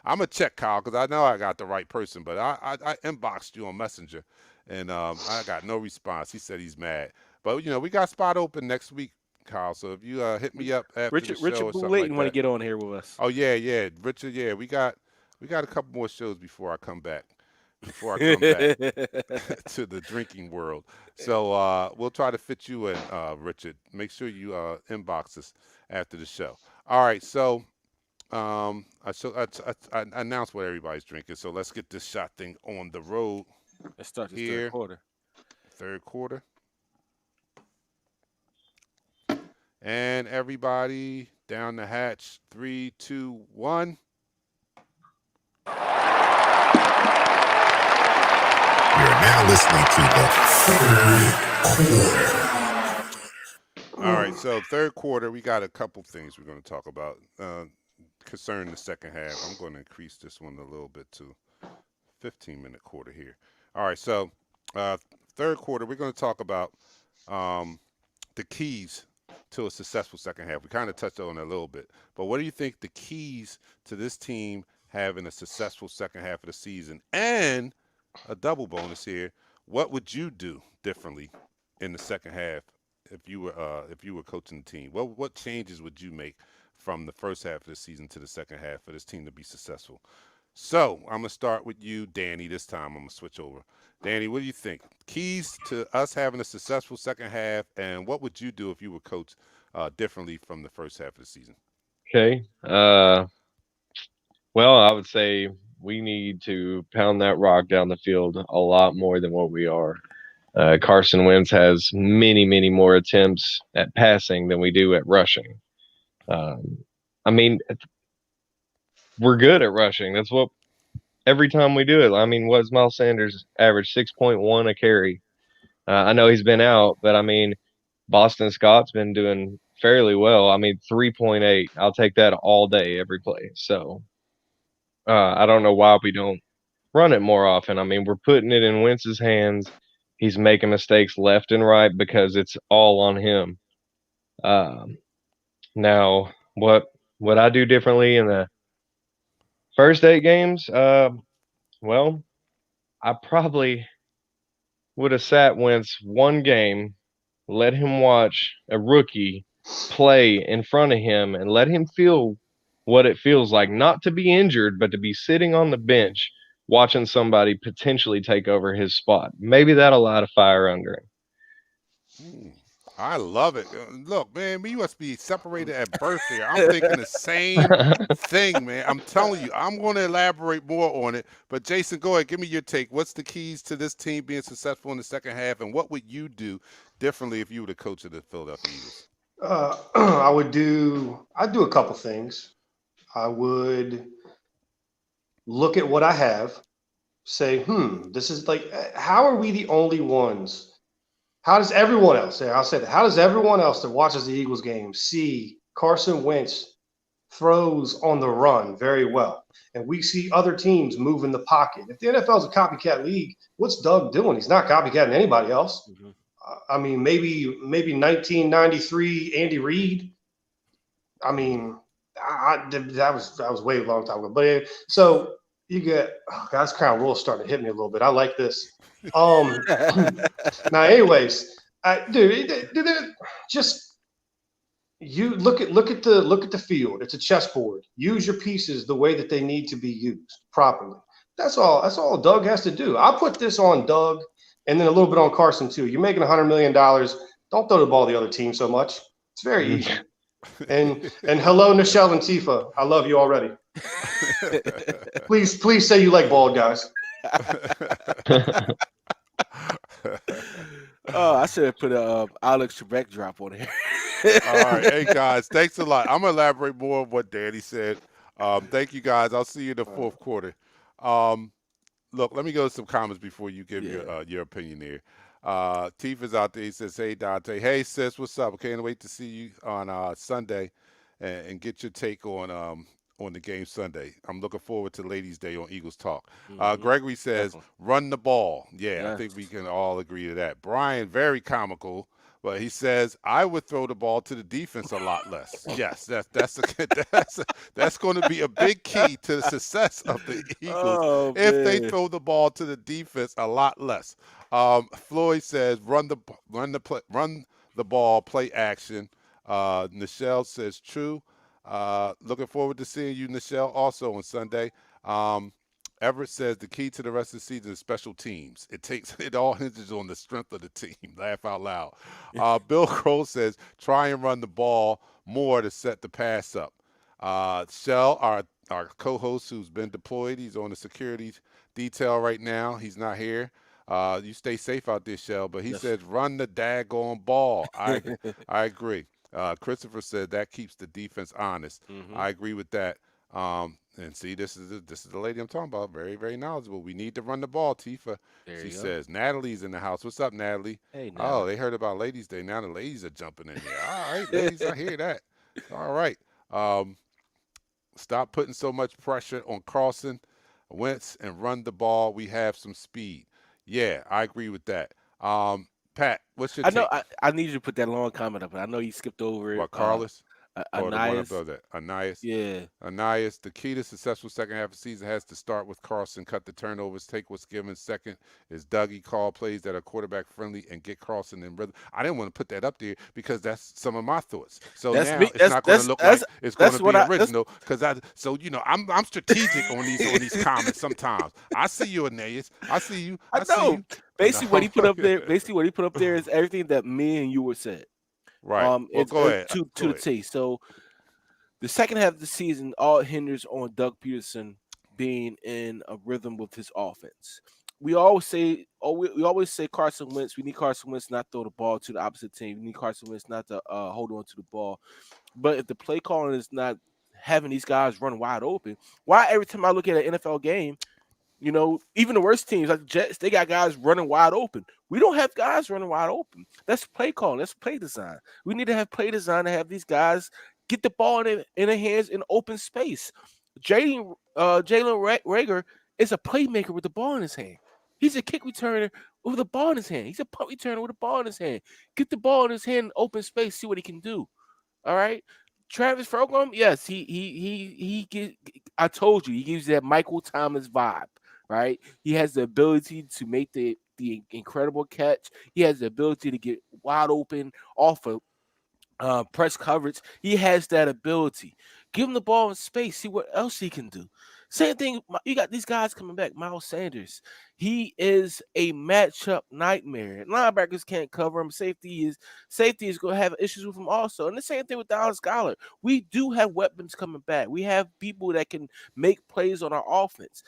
I'm going to check Kyle because I know I got the right person, but I inboxed you on Messenger, and I got no response. He said he's mad. But, we got a spot open next week, Kyle. So if you hit me up after the show Richard or something Boulet like want to that. get on here with us. Oh, yeah. Richard, yeah, we got a couple more shows before I come back. To the drinking world. So we'll try to fit you in, Richard. Make sure you inbox us after the show. All right, so I announced what everybody's drinking. So let's get this shot thing on the road. Let's start this here. third quarter. Third quarter. And everybody down the hatch. 3, 2, 1. You're now listening to the third quarter. All right, so third quarter, we got a couple things we're going to talk about concerning the second half. I'm going to increase this one a little bit to 15-minute quarter here. All right, so third quarter, we're going to talk about the keys to a successful second half. We kind of touched on it a little bit, but what do you think the keys to this team having a successful second half of the season? And a double bonus here. What would you do differently in the second half if you were coaching the team? What changes would you make from the first half of the season to the second half for this team to be successful? So I'm gonna start with you, Danny. This time I'm gonna switch over. Danny, what do you think? Keys to us having a successful second half, and what would you do if you were coached differently from the first half of the season? Okay. Well, I would say we need to pound that rock down the field a lot more than what we are. Carson Wentz has many, many more attempts at passing than we do at rushing. I mean, we're good at rushing. That's what every time we do it. I mean, what's Miles Sanders average? 6.1 a carry. I know he's been out, but I mean, Boston Scott's been doing fairly well. I mean, 3.8. I'll take that all day, every play. So I don't know why we don't run it more often. I mean, we're putting it in Wentz's hands. He's making mistakes left and right because it's all on him. Now, what would I do differently in the first 8 games? Well, I probably would have sat Wentz one game, let him watch a rookie play in front of him, and let him feel what it feels like not to be injured, but to be sitting on the bench watching somebody potentially take over his spot. Maybe that'll light a fire under him. I love it. Look, man, you must be separated at birth here. I'm thinking the same thing, man. I'm telling you, I'm going to elaborate more on it. But Jason, go ahead. Give me your take. What's the keys to this team being successful in the second half, and what would you do differently if you were the coach of the Philadelphia Eagles? I'd do a couple things. I would look at what I have, say, this is like, how are we the only ones? How does everyone else, I'll say that, how does everyone else that watches the Eagles game see Carson Wentz throws on the run very well? And we see other teams move in the pocket. If the NFL is a copycat league, what's Doug doing? He's not copycatting anybody else. Mm-hmm. I mean, maybe 1993 Andy Reid. I mean, that was way a long time ago. But so you get that's kind of rules starting to hit me a little bit. I like this. Now, anyways, just you look at the field. It's a chessboard. Use your pieces the way that they need to be used properly. That's all Doug has to do. I'll put this on Doug and then a little bit on Carson too. You're making $100 million. Don't throw the ball to the other team so much. It's very easy. And hello, Nichelle and Tifa. I love you already. Please say you like bald guys. Oh, I should have put a Alex Trebek drop on here. All right, hey guys, thanks a lot. I'm gonna elaborate more on what Danny said. Thank you guys. I'll see you in the fourth quarter. Look, let me go to some comments before you give your opinion there. Tifa's out there. He says, "Hey Dante, hey sis, what's up? I can't wait to see you on Sunday, and get your take on the game Sunday. I'm looking forward to Ladies' Day on Eagles Talk." Mhm. Gregory says, Definitely. "Run the ball." Yeah, I Yes. think we can all agree to that. Brian, very comical. But he says, "I would throw the ball to the defense a lot less." Yes, that's going to be a big key to the success of the Eagles Oh if they man. throw the ball to the defense a lot less. Floyd says, run the ball, play action." Nichelle says, "True." Looking forward to seeing you, Nichelle, also on Sunday. Um, Everett says the key to the rest of the season is special teams. It all hinges on the strength of the team. Laugh out loud. Bill Crow says try and run the ball more to set the pass up. Shell, our co-host who's been deployed, he's on the security detail right now. He's not here. You stay safe out there, Shell. But he Yes. says run the daggone ball. I agree. Christopher said that keeps the defense honest. Mhm. I agree with that. And see, this is the lady I'm talking about. Very, very knowledgeable. We need to run the ball, Tifa. There She you go. says Natalie's in the house. What's up, Natalie? Hey Oh, now. they heard about Ladies' Day. Now the ladies are jumping in here. All right, ladies, I hear that. All right. Um, Stop putting so much pressure on Carlson Wentz and run the ball. We have some speed. Yeah, I agree with that. Pat, what's your I know. take? I need you to put that long comment up. I know you skipped over it. What, Carlos? Or the one Anais. above that? Anais? Yeah. Anais, the key to successful second half of the season has to start with Carlson, cut the turnovers, take what's given. Second is Dougie, call plays that are quarterback friendly, and get Carlson in rhythm. I didn't want to put that up there because that's some of my thoughts. So That's now me. it's not going to look like it's going to That's what be I. That's original because I'm strategic on these comments sometimes. I see you, Anais. I see you. I See know. you. Basically, what he put up there. No. Basically, what he put up there is everything that me and you were said. Right. Well, It's go ahead. to Go the ahead. T. So the second half of the season all hinders on Doug Peterson being in a rhythm with his offense. We always say Carson Wentz. We need Carson Wentz not throw the ball to the opposite team. We need Carson Wentz not to hold on to the ball. But if the play calling is not having these guys run wide open, why every time I look at an NFL game, even the worst teams like the Jets, they got guys running wide open. We don't have guys running wide open. That's play calling. That's play design. We need to have play design to have these guys get the ball in their hands in open space. Jalen Rager is a playmaker with the ball in his hand. He's a kick returner with the ball in his hand. He's a punt returner with the ball in his hand. Get the ball in his hand in open space. See what he can do. All right. Travis Fulgham, yes, he get, I told you, he gives that Michael Thomas vibe, right? He has the ability to make the incredible catch. He has the ability to get wide open off of press coverage. He has that ability. Give him the ball in space. See what else he can do. Same thing. You got these guys coming back. Miles Sanders. He is a matchup nightmare. Linebackers can't cover him. Safety is going to have issues with him also. And the same thing with Dallas Goddard. We do have weapons coming back. We have people that can make plays on our offense,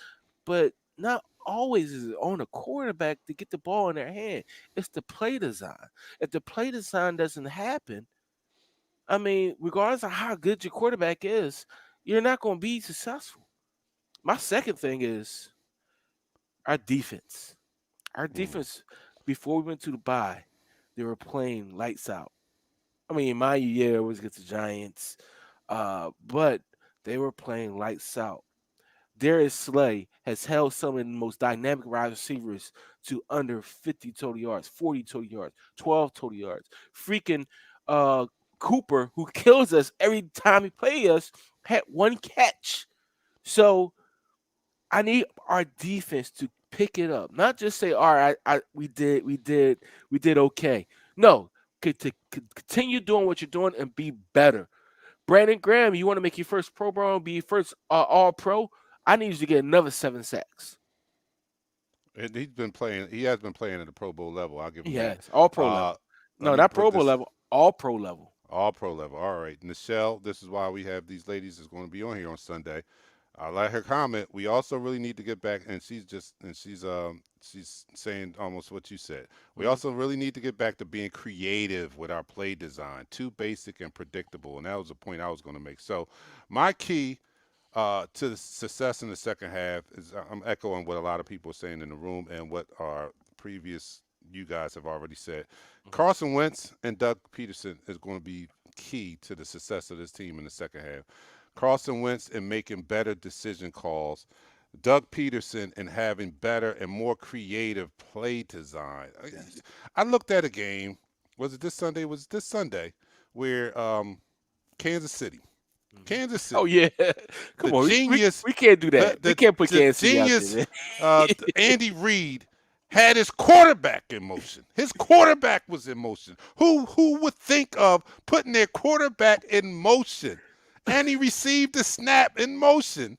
but not always is it on a quarterback to get the ball in their hand. It's the play design. If the play design doesn't happen, I mean, regardless of how good your quarterback is, you're not going to be successful. My second thing is our defense. Our defense, before we went to the bye, they were playing lights out. I mean, mind you, yeah, it was against the Giants, but they were playing lights out. Darius Slay has held some of the most dynamic wide receivers to under 50 total yards, 40 total yards, 12 total yards. Freaking uh, Cooper, who kills us every time he plays us, had one catch. So I need our defense to pick it up, not just say, "All right, we did okay." No, to continue doing what you're doing and be better. Brandon Graham, you want to make your first Pro Bowl, be your first All Pro? I need you to get another 7 sacks. And he's been playing. He has been playing at the Pro Bowl level. I'll give him that. Yes, All Pro Uh, level. Let No, me not put Pro Bowl this level. All Pro level. all pro level. All right, Nichelle. This is why we have these ladies that's going to be on here on Sunday. I like her comment. We also really need to get back, and she's saying almost what you said. We Mhm. also really need to get back to being creative with our play design. Too basic and predictable, and that was the point I was going to make. So, my key to the success in the second half is I'm echoing what a lot of people are saying in the room and what our previous you guys have already said. Mhm. Carson Wentz and Doug Peterson is going to be key to the success of this team in the second half. Carson Wentz in making better decision calls. Doug Peterson in having better and more creative play design. Yes. I looked at a game. Was it this Sunday? Was it this Sunday where Kansas City, Mhm. Kansas City, Oh yeah, come the on, genius, we can't do that. the We can't put the Kansas City out genius there, man. Andy Reid had his quarterback in motion. His quarterback was in motion. Who would think of putting their quarterback in motion? And he received the snap in motion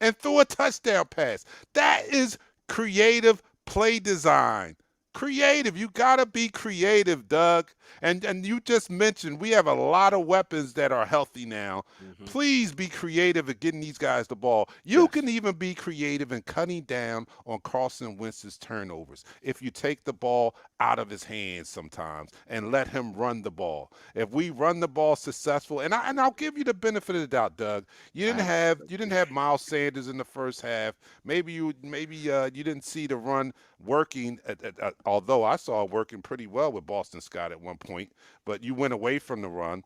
and threw a touchdown pass. That is creative play design. Creative. You gotta be creative, Doug. And you just mentioned we have a lot of weapons that are healthy now. Mhm. Please be creative at getting these guys the ball. You Yes. can even be creative in cutting down on Carson Wentz's turnovers if you take the ball out of his hands sometimes and let him run the ball. If we run the ball successful, and I'll give you the benefit of the doubt, Doug. You didn't have Miles Sanders in the first half. Maybe you didn't see the run working. Although I saw it working pretty well with Boston Scott at one point, but you went away from the run.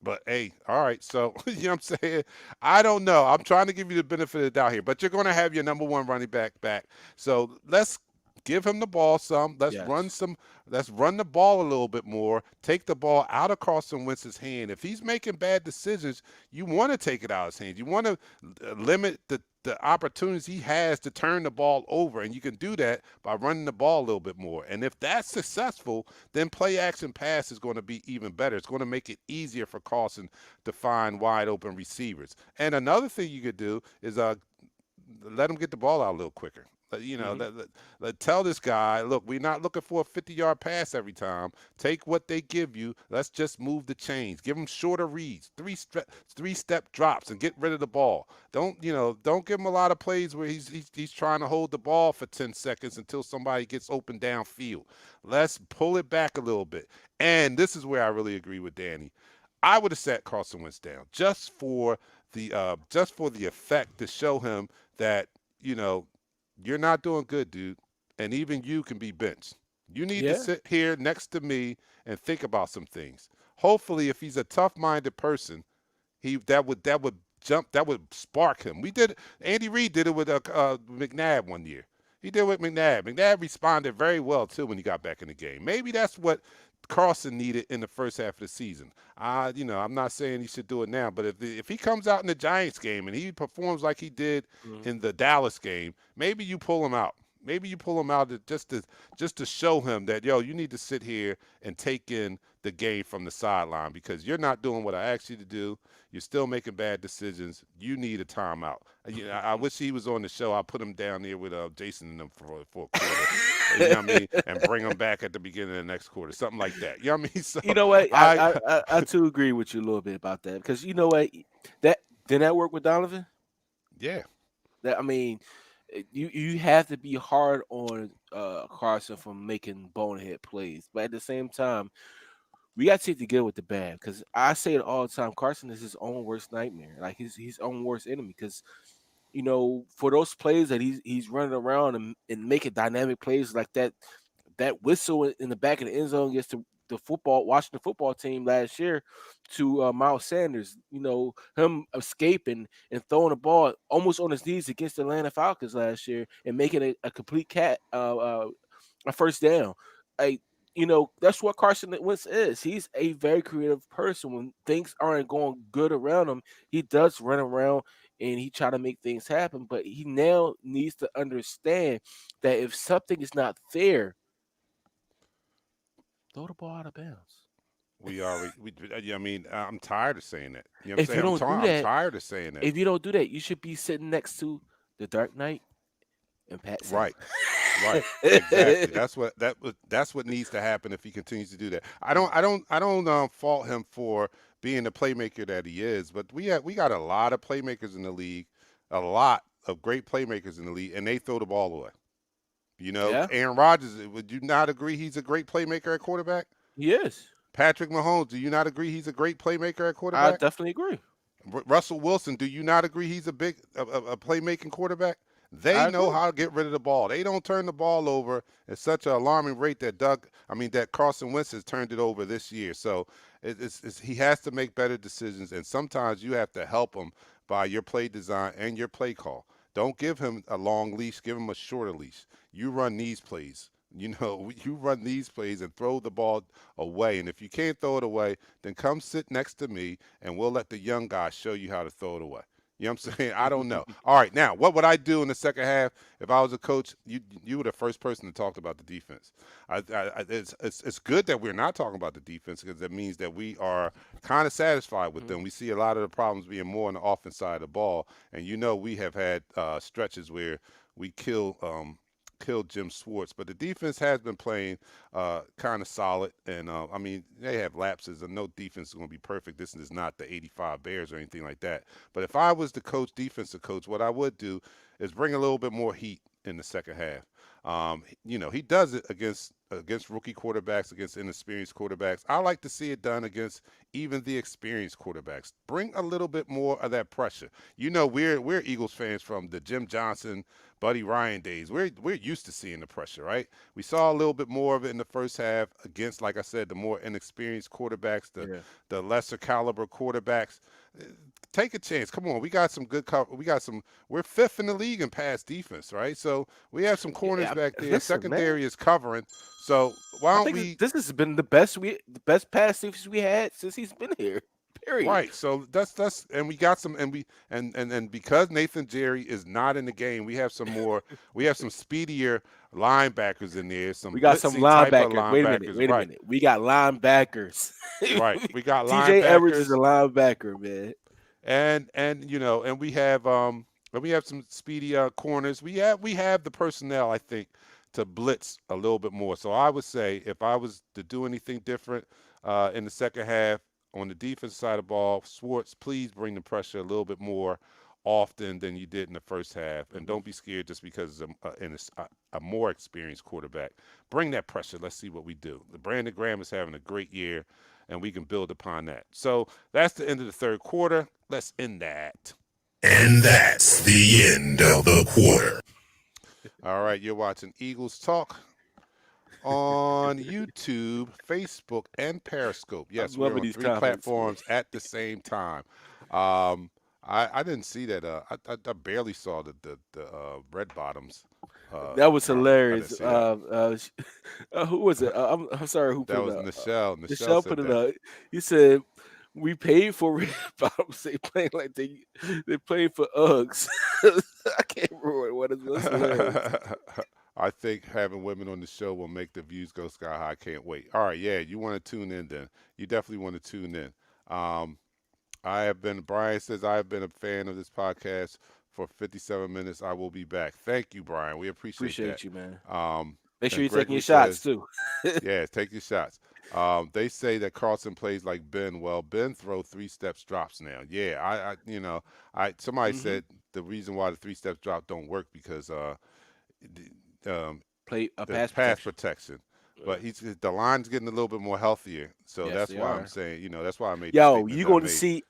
But hey, all right. So you know what I'm saying? I don't know. I'm trying to give you the benefit of the doubt here, but you're going to have your number one running back. So let's give him the ball some. Yes. Let's run the ball a little bit more. Take the ball out of Carson Wentz's hand. If he's making bad decisions, you want to take it out of his hand. You want to limit the opportunities he has to turn the ball over, and you can do that by running the ball a little bit more. And if that's successful, then play action pass is going to be even better. It's going to make it easier for Carson to find wide open receivers. And another thing you could do is let him get the ball out a little quicker. Mhm. Tell this guy, look, we're not looking for a 50-yard pass every time. Take what they give you. Let's just move the chains. Give him shorter reads, three-step drops, and get rid of the ball. Don't give him a lot of plays where he's trying to hold the ball for 10 seconds until somebody gets open downfield. Let's pull it back a little bit. And this is where I really agree with Danny. I would have sat Carson Wentz down just for the effect to show him that you're not doing good, dude, and even you can be benched. You need to Yeah. sit here next to me and think about some things. Hopefully, if he's a tough-minded person, that would spark him. Andy Reid did it with McNabb one year. He did it with McNabb. McNabb responded very well too when he got back in the game. Maybe that's what Carson needed in the first half of the season. I'm not saying he should do it now, but if he comes out in the Giants game and he performs like he did Mhm. in the Dallas game, maybe you pull him out. Maybe you pull him out just to show him that you need to sit here and take in the game from the sideline because you're not doing what I asked you to do. You're still making bad decisions. You need a timeout. I wish he was on the show. I'll put him down there with Jason and them for a quarter. You know what I mean? And bring them back at the beginning of the next quarter, something like that. You know what I mean? So You know what? I, I too agree with you a little bit about that because you know what that didn't that work with Donovan? yeah, That I mean, you have to be hard on Carson for making bonehead plays, but at the same time, we got to take the good with the bad because I say it all the time. Carson is his own worst nightmare, like his own worst enemy. Because for those plays that he's running around and making dynamic plays like that whistle in the back of the end zone against the Washington football team last year to Miles Sanders. Him escaping and throwing the ball almost on his knees against the Atlanta Falcons last year and making a complete a first down. That's what Carson Wentz is. He's a very creative person. When things aren't going good around him, he does run around and he try to make things happen. But he now needs to understand that if something is not fair, throw the ball out of bounds. I'm tired of saying that. You know what I'm If you saying? don't do I'm that, tired of saying that. if you don't do that, you should be sitting next to the Dark Knight and Pat Summer. Right. Right, exactly. That's what needs to happen if he continues to do that. I don't fault him for being the playmaker that he is, but we got a lot of playmakers in the league, a lot of great playmakers in the league, and they throw the ball away. Yeah, Aaron Rodgers, would you not agree he's a great playmaker at quarterback? he is. Patrick Mahomes, do you not agree he's a great playmaker at I quarterback? definitely agree. Russell Wilson, do you not agree he's a big a playmaking quarterback? They I know agree. how to get rid of the ball. They don't turn the ball over at such an alarming rate that Carson Wentz has turned it over this year. So he has to make better decisions, and sometimes you have to help him by your play design and your play call. Don't give him a long leash, give him a shorter leash. You run these plays. You run these plays and throw the ball away. And if you can't throw it away, then come sit next to me and we'll let the young guy show you how to throw it away. You know what I'm saying? I don't know. All right, now what would I do in the second half if I was a coach? You were the first person to talk about the defense. It's good that we're not talking about the defense because that means that we are kind of satisfied with them. We see a lot of the problems being more on the offense side of the ball, and we have had stretches where we killed Jim Schwartz, but the defense has been playing kind of solid. And I mean, they have lapses, and no defense is going to be perfect. This is not the '85 Bears or anything like that. But if I was the defensive coach, what I would do is bring a little bit more heat in the second half. He does it against rookie quarterbacks, against inexperienced quarterbacks. I like to see it done against even the experienced quarterbacks. Bring a little bit more of that pressure. We're Eagles fans from the Jim Johnson, Buddy Ryan days. We're used to seeing the pressure, right? We saw a little bit more of it in the first half against, like I said, the more inexperienced quarterbacks, Yeah. the lesser caliber quarterbacks. Take a chance. Come on, we got some good cover. We're fifth in the league in pass defense, right? So we have some corners back there. Listen, man. Secondary is covering. So why I don't think we? this has been the best pass defense we had since he's been here. Period. Right. So that's and we got some and because Nathan Jerry is not in the game, we have some speedier linebackers in there. Some We got some blitzing type of linebackers. Wait a minute. linebackers. Wait a Right. minute. We got linebackers. Right. We got TJ Edwards is a linebackers linebacker, man. and we have some speedy corners. We have the personnel, I think, to blitz a little bit more. So I would say if I was to do anything different in the second half on the defense side of the ball, Schwartz, please bring the pressure a little bit more often than you did in the first half, and don't be scared just because it's a more experienced quarterback. Bring that pressure. Let's see what we do. Brandon Graham is having a great year, and we can build upon that. So that's the end of the third quarter. Let's end that. And that's the end of the quarter. All right, you're watching Eagles Talk on YouTube, Facebook, and Periscope. Yes, I'm we're loving on these 3 comments. platforms at the same time. I didn't see that. I barely saw the red bottoms. That was comment. I hilarious. didn't see that. Who was it? I'm sorry. Who That put was it up? Nichelle. Michelle said put it that. up. He said, "We paid for red bottoms. They playing like they playing for Uggs." I can't remember what it was. Hilarious. I think having women on the show will make the views go sky high. I can't wait. All right, yeah, you want to tune in then. You definitely want to tune in. Brian says, I have been a fan of this podcast for 57 minutes. I will be back. Thank you, Brian. We appreciate that. You, man. And Make sure you're taking Gregory your shots says, too. Yeah, take your shots. They say that Carlson plays like Ben. Well, Ben throw 3-step drops now. Yeah, somebody Mhm. said the reason why the 3-step drop don't work because Play a the pass protection. But the line's getting a little bit more healthier, so Yes, that's they why are. I'm saying, that's why I made. The Yo, statement you're that I going to made. see.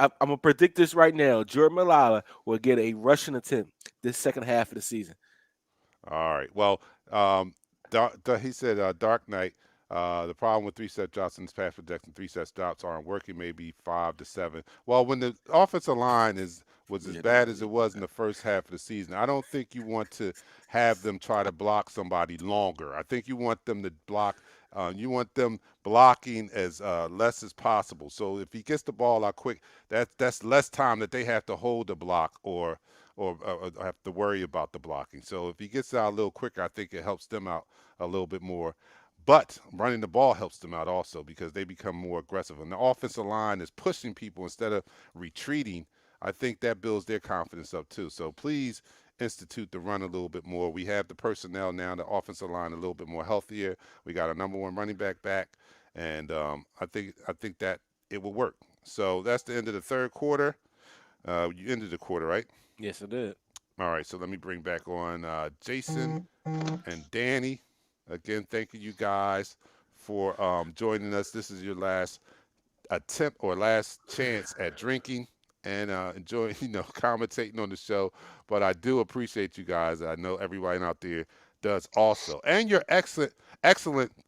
I'm gonna predict this right now. Jordan Malala will get a rushing attempt this second half of the season. All right. Well, he said Dark Knight. The problem with 3-step drops in this pass protection, 3-step drops aren't working. Maybe 5 to 7. Well, when the offensive line was as bad as it was in the first half of the season, I don't think you want to have them try to block somebody longer. I think you want them to block. You want them blocking as less as possible. So if he gets the ball out quick, that's less time that they have to hold the block or have to worry about the blocking. So if he gets out a little quicker, I think it helps them out a little bit more. But running the ball helps them out also because they become more aggressive. And the offensive line is pushing people instead of retreating. I think that builds their confidence up too. So please institute the run a little bit more. We have the personnel now, the offensive line a little bit more healthier. We got a number 1 running back, and I think that it will work. So that's the end of the third quarter. You ended the quarter, right? Yes, it did. All right, so let me bring back on Jason and Danny. Again, thanking you guys for joining us. This is your last attempt or last chance at drinking, and enjoying, commentating on the show. But I do appreciate you guys. I know everybody out there does also, and your excellent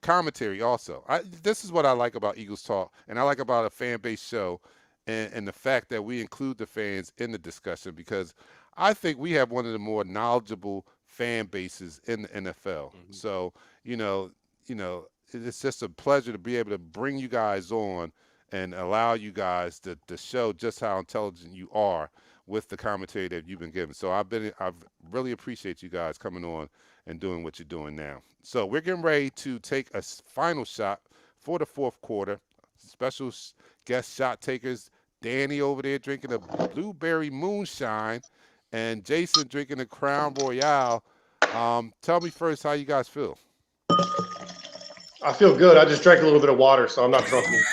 commentary also. This is what I like about Eagles Talk, and I like about a fan-based show, and the fact that we include the fans in the discussion, because I think we have one of the more knowledgeable fan bases in the NFL. Mhm. So, it's just a pleasure to be able to bring you guys on and allow you guys to show just how intelligent you are with the commentary that you've been given. So I've really appreciate you guys coming on and doing what you're doing now. So we're getting ready to take a final shot for the fourth quarter. Special guest shot takers, Danny over there drinking a blueberry moonshine, and Jason drinking a Crown Royale. Tell me first how you guys feel. I feel good. I just drank a little bit of water, so I'm not drunk anymore.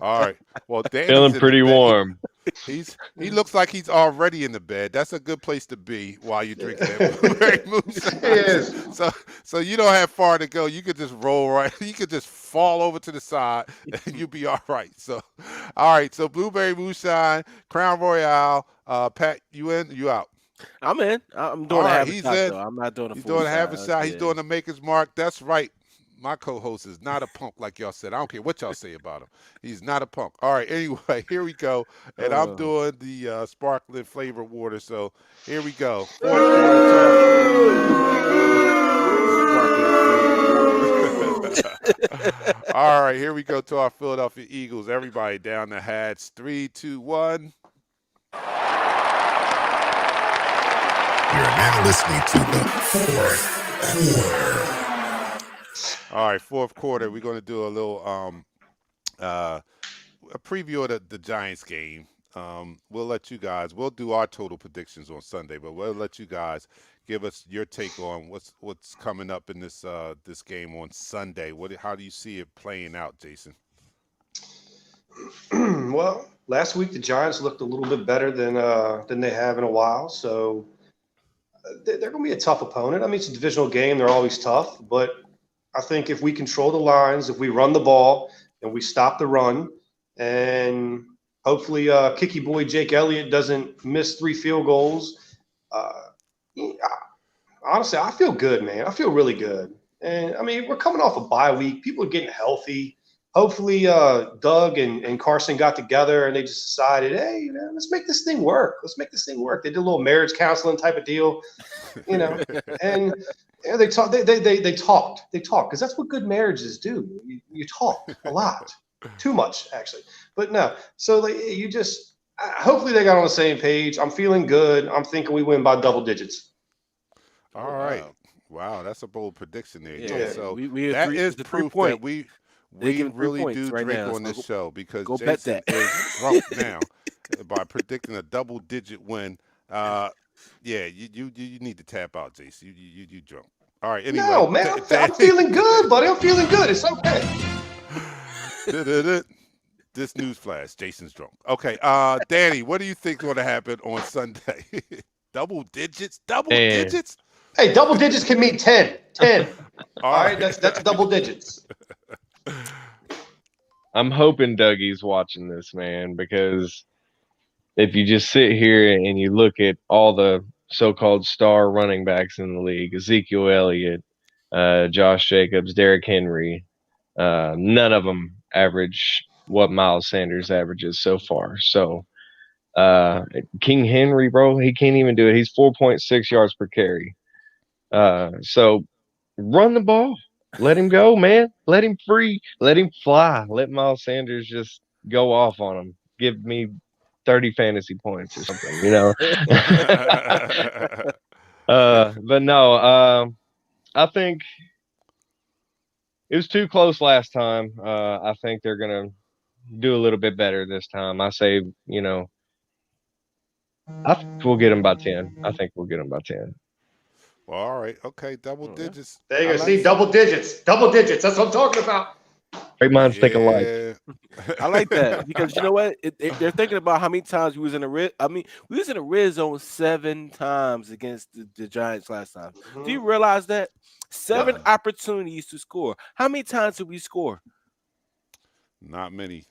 All right. Well, Danny's Feeling in the pretty bed. warm. He looks like he's already in the bed. That's a good place to be while you're drinking that blueberry moonshine. It is. So you don't have far to go. You could just roll right. You could just fall over to the side, and you'll be all right. So, all right. So blueberry moonshine, Crown Royale. Pat, you in? You out? I'm in. I'm doing All a right, half a he's shot, in. though. I'm not doing a He's full doing a half a shot. He's Yeah. doing the maker's mark. That's right. My co-host is not a punk like y'all said. I don't care what y'all say about him. He's not a punk. All right. Anyway, here we go. And I'm doing the sparkling flavored water. So here we go. Fourth quarter. All right. Here we go to our Philadelphia Eagles. Everybody down the hatch. 3, 2, 1. You're now listening to the fourth quarter. All right, fourth quarter. We're going to do a little a preview of the Giants game. We'll let you guys. We'll do our total predictions on Sunday, but we'll let you guys give us your take on what's coming up in this game on Sunday. How do you see it playing out, Jason? Well, last week the Giants looked a little bit better than they have in a while, so they're going to be a tough opponent. I mean, it's a divisional game; they're always tough, but I think if we control the lines, if we run the ball and we stop the run, and hopefully kicky boy Jake Elliott doesn't miss 3 field goals. Honestly, I feel good, man. I feel really good. And, I mean, we're coming off a bye week. People are getting healthy. Hopefully Doug and Carson got together and they just decided, hey, let's make this thing work. Let's make this thing work. They did a little marriage counseling type of deal, and they talked. They talked because that's what good marriages do. You talk a lot, too much actually. But no, so hopefully they got on the same page. I'm feeling good. I'm thinking we win by double digits. All right. Wow, that's a bold prediction there. Yeah. So We that agree. is It's a proof 3-point. that we give him 3 really points do right drink now, on so this show, because go bet Jason that. is drunk now by predicting a double-digit win. Yeah, you need to tap out, Jason. You drunk. All right. Anyway, No, man, I'm feeling good, buddy. I'm feeling good. It's okay. This news flash: Jason's drunk. Okay, Danny, what do you think going to happen on Sunday? Double digits? Double digits? Hey, double digits can mean 10. 10. All All right, that's double digits. I'm hoping Dougie's watching this, man, because if you just sit here and you look at all the so-called star running backs in the league, Ezekiel Elliott, Josh Jacobs, Derrick Henry, none of them average what Miles Sanders averages so far. So King Henry, bro, he can't even do it. He's 4.6 yards per carry. So run the ball. Let him go, man. Let him free. Let him fly. Let Miles Sanders just go off on him. Give me 30 fantasy points or something, But no, I think it was too close last time. I think they're going to do a little bit better this time. I say, I think we'll get them by 10. I think we'll get them by 10. Well, all right. Okay, double digits. There you go. See, double digits. Double digits. That's what I'm talking about. Great minds think alike. I like that because you know what? They're thinking about how many times we was in the red. I mean, we was in the red zone 7 times against the Giants last time. Mm-hmm. Do you realize that 7 opportunities to score? How many times did we score? Not many.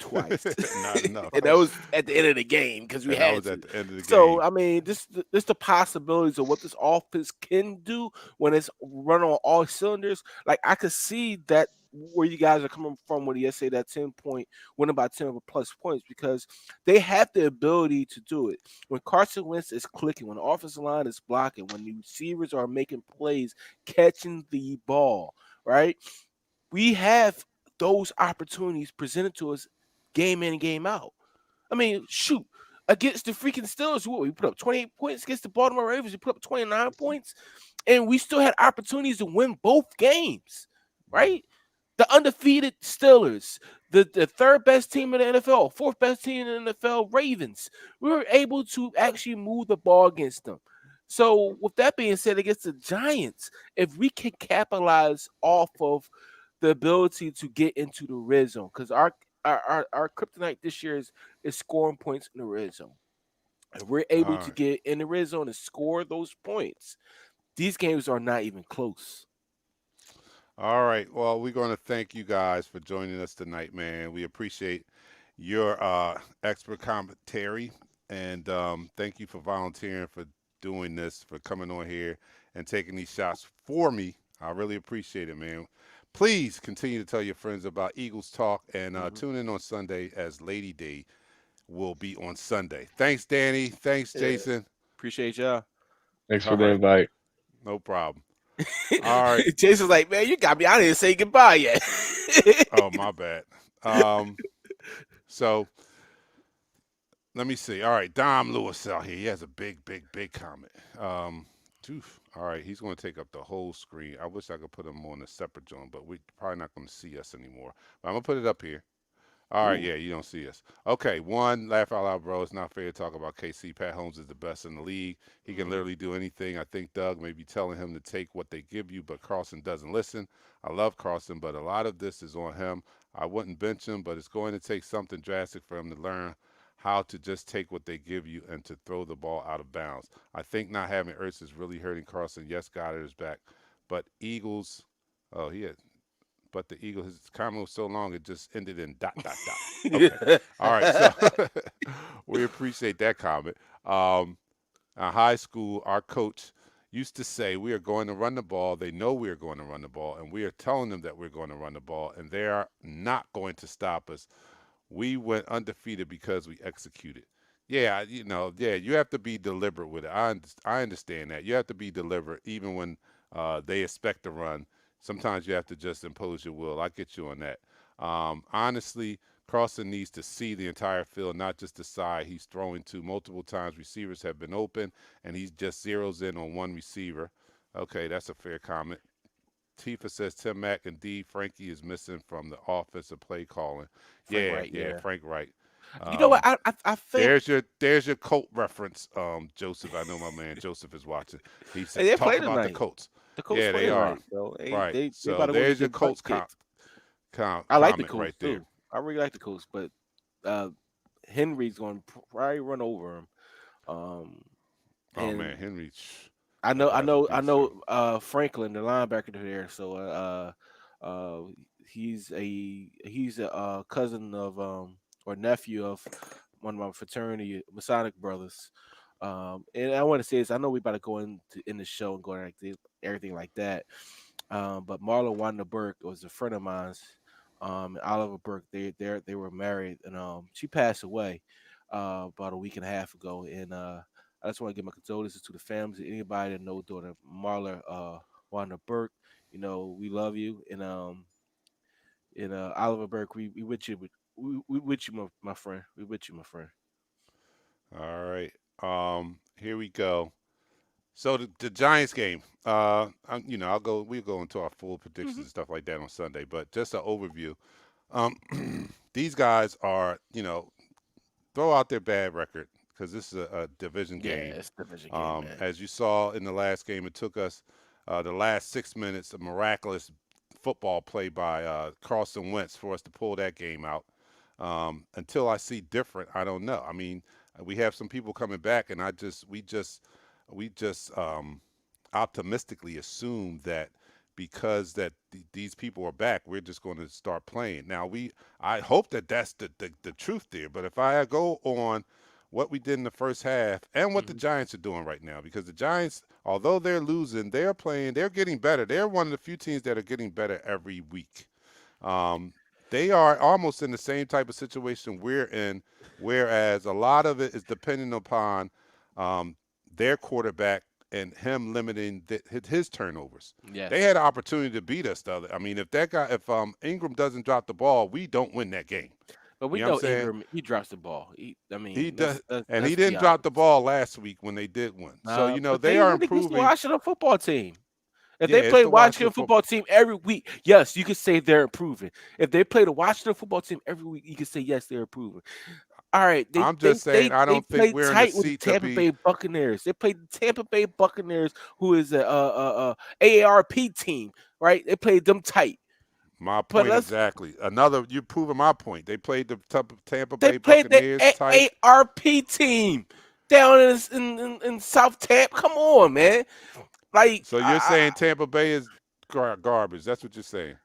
twice. Not enough. And that was at the end of the game because we And that had was to. at the end of the So game. I mean, this the possibilities of what this offense can do when it's run on all cylinders. Like I could see that where you guys are coming from when you say that 10-point winning by 10 or plus points because they have the ability to do it. When Carson Wentz is clicking, when the offensive line is blocking, when the receivers are making plays, catching the ball, right? We have those opportunities presented to us game in and game out. I mean, shoot, against the freaking Steelers, what, we put up 28 points against the Baltimore Ravens. We put up 29 points, and we still had opportunities to win both games, right? The undefeated Steelers, the third best team in the NFL, fourth best team in the NFL, Ravens. We were able to actually move the ball against them. So, with that being said, against the Giants, if we can capitalize off of the ability to get into the red zone, because our kryptonite this year is scoring points in the red zone. And we're able All to right. get in the red zone and score those points. These games are not even close. All right. Well, we're going to thank you guys for joining us tonight, man. We appreciate your expert commentary, and thank you for volunteering for doing this, for coming on here and taking these shots for me. I really appreciate it, man. Please continue to tell your friends about Eagles Talk and tune in on Sunday as Lady Day will be on Sunday. Thanks, Danny. Thanks, Yeah. Jason. Appreciate y'all. Thanks for All the right. invite. No problem. All right. Jason's like, man, you got me. I didn't say goodbye yet. Oh, my bad. So let me see. All right, Dom Lewis out here. He has a big, big, big comment. All right, he's going to take up the whole screen. I wish I could put him on a separate joint, but we're probably not going to see us anymore. But I'm going to put it up here. All right, Ooh. yeah, you don't see us. Okay, one, laugh out loud, bro. It's not fair to talk about KC. Pat Holmes is the best in the league. He can literally do anything. I think Doug may be telling him to take what they give you, but Carlson doesn't listen. I love Carlson, but a lot of this is on him. I wouldn't bench him, but it's going to take something drastic for him to learn how to just take what they give you and to throw the ball out of bounds. I think not having Ertz is really hurting Carlson. Yes, Goddard is back, but Eagles. Oh, he had but the Eagles, his comment was so long it just ended in ... Okay. All right. So we appreciate that comment. In high school, our coach used to say, we are going to run the ball. They know we are going to run the ball, and we are telling them that we're going to run the ball, and they are not going to stop us. We went undefeated because we executed. Yeah, you have to be deliberate with it. I understand that. You have to be deliberate even when they expect to run. Sometimes you have to just impose your will. I get you on that. Honestly, Carlson needs to see the entire field, not just the side he's throwing to. Multiple times receivers have been open, and he just zeroes in on one receiver. Okay, that's a fair comment. Tifa says Tim Mack and D. Frankie is missing from the offensive play calling. Frank Wright, Yeah, Frank Wright. You know what? I think There's your Colt reference, Joseph. I know my man Joseph is watching. He Hey, said they talk play about the tonight. Colts. The Colts Yeah, play they are. tonight, so Right. they So about to win there's your the butt Colts kicked. comment I like the right Colts there. too. I really like the Colts, but Henry's going to probably run over him. Oh And man, Henry. I that guy's a beast, know. Franklin, the linebacker there. So he's a cousin of or nephew of one of my fraternity Masonic brothers. And I want to say this. I know we about to go in the show and go like everything like that. But Marlon Wanda Burke was a friend of mine's. Oliver Burke, they were married, and she passed away about a week and a half ago. And I just want to give my condolences to the families, anybody that know daughter Marla Wanda Burke. You know, we love you, and Oliver Burke, we with you, we with you, my friend. We with you, my friend. All right. Here we go. So the Giants game. We'll go into our full predictions and stuff like that on Sunday, but just an overview. These guys are, throw out their bad record because this is a division game. It's division game, man. As you saw in the last game, it took us the last 6 minutes of miraculous football play by Carson Wentz for us to pull that game out. Until I see different, I don't know. I mean, we have some people coming back, and we just optimistically assume that because that these people are back, we're just going to start playing. Now I hope that that's the truth there. But if I go on what we did in the first half and what the Giants are doing right now, because the Giants, although they're losing, they're playing, they're getting better. They're one of the few teams that are getting better every week. They are almost in the same type of situation we're in, whereas a lot of it is depending upon their quarterback and him limiting his turnovers. Yeah. They had an opportunity to beat us. I mean, if Ingram doesn't drop the ball, we don't win that game. But we You know know what I'm saying? Ingram, he drops the ball. He does, and let's he be didn't drop honest. the ball last week when they did win. So But they are win against the improving. Washington football team. If Yeah, they it's play the Washington Washington football team every week, yes, you can say they're improving. If they play the Washington football team every week, you can say yes, they're improving. All right, I'm just saying, I don't think played we're in the tight with the seat to Tampa be. Bay Buccaneers. They played the Tampa Bay Buccaneers, who is a AARP team, right? They played them tight. My But point let's exactly. You're proving my point. They played the Tampa they Bay played the Buccaneers tight. AARP team down in South Tampa. Come on, man. Like So you're saying Tampa Bay is garbage? That's what you're saying.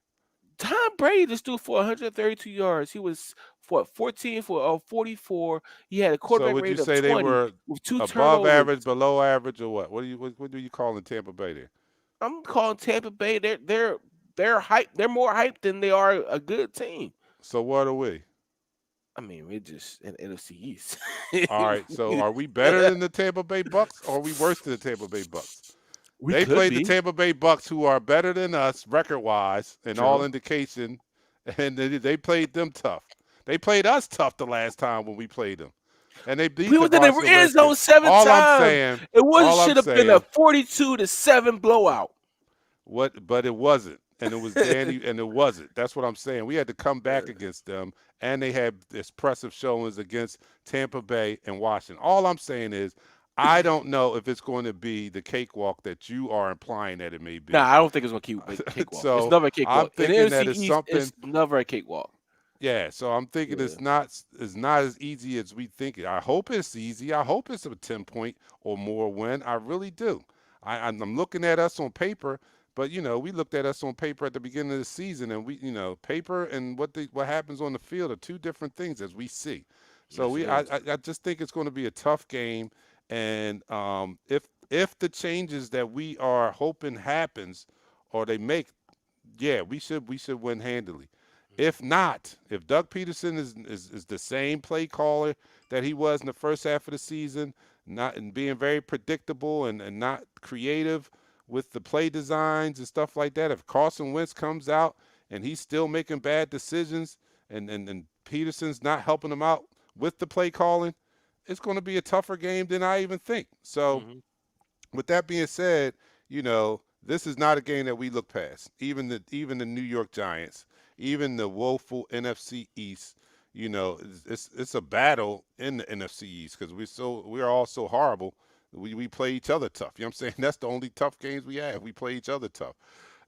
Tom Brady just threw for 132 yards. He was 14 for 44. He had a So quarterback would you rating say of they 20 were with 2 above turnovers. average, below average, or what? What do you call in Tampa Bay there? I'm calling Tampa Bay. They're hype. They're more hyped than they are a good team. So what are we? I mean, we're just in NFC East. All right. So are we better than the Tampa Bay Bucks, or are we worse than the Tampa Bay Bucks? They played the Tampa Bay Bucks, who are better than us record-wise, in all indication, and they played them tough. They played us tough the last time when we played them, and they beat. We was in the end zone 7 times. I'm saying, Should have been a 42-7 blowout. But it wasn't, and it was Danny, and it wasn't. That's what I'm saying. We had to come back against them, and they had expressive showings against Tampa Bay and Washington. All I'm saying is, I don't know if it's going to be the cakewalk that you are implying that it may be. Nah, I don't think it's going to keep a cakewalk. So it's never a cakewalk. I'm thinking that it's something. It's never a cakewalk. Yeah, so I'm thinking it's not as easy as we think it. I hope it's easy. I hope it's a 10-point or more win. I really do. I'm looking at us on paper, but we looked at us on paper at the beginning of the season, and we paper and what happens on the field are two different things as we see. So I just think it's going to be a tough game. And if the changes that we are hoping happens or they make, we should win handily. If not, if Doug Peterson is the same play caller that he was in the first half of the season, not and being very predictable and not creative with the play designs and stuff like that, if Carson Wentz comes out and he's still making bad decisions and Peterson's not helping him out with the play calling, it's going to be a tougher game than I even think. So with that being said, this is not a game that we look past. Even the New York Giants, even the woeful NFC East, it's a battle in the NFC East because we're all so horrible. We play each other tough. You know what I'm saying? That's the only tough games we have. We play each other tough.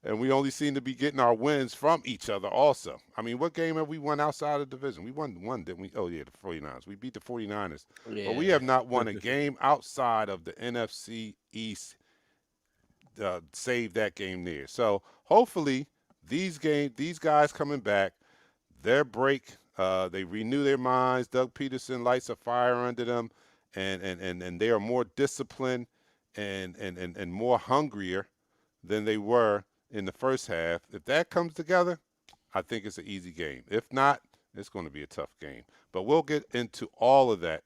And we only seem to be getting our wins from each other also. I mean, what game have we won outside of the division? We won one, didn't we? Oh, yeah, the 49ers. We beat the 49ers. Yeah. But we have not won a game outside of the NFC East, save that game there. So hopefully these guys coming back, their break, they renew their minds. Doug Peterson lights a fire under them, and they are more disciplined and more hungrier than they were in the first half. If that comes together, I think it's an easy game. If not, it's going to be a tough game. But we'll get into all of that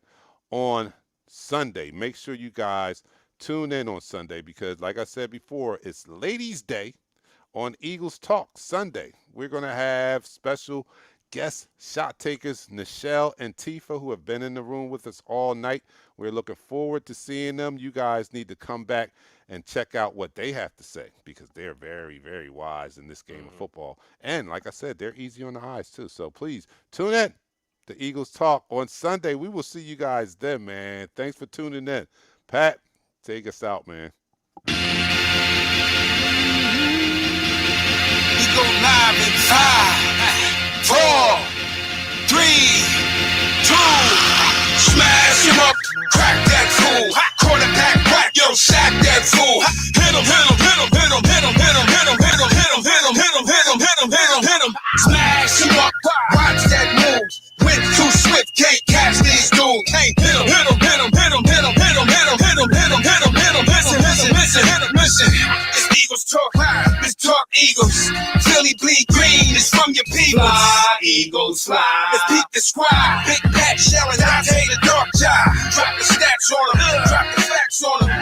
on Sunday. Make sure you guys tune in on Sunday because, like I said before, it's Ladies' Day on Eagles Talk Sunday. We're going to have special guest shot takers, Nichelle and Tifa, who have been in the room with us all night. We're looking forward to seeing them. You guys need to come back and check out what they have to say because they're very, very wise in this game of football. And like I said, they're easy on the eyes too. So please tune in to Eagles Talk on Sunday. We will see you guys then, man. Thanks for tuning in. Pat, take us out, man. We go live in 5, 4, 3, 2. Smash him up, crack that fool. Quarterback whack, yo, sack that fool. Hit him, hit him, hit him, hit him, hit him, hit him, hit him, hit him. fly, Eagles fly. Let's peep the squad. Big Pat shelling, Dante the dark job. Drop the stats on him, drop the facts on him.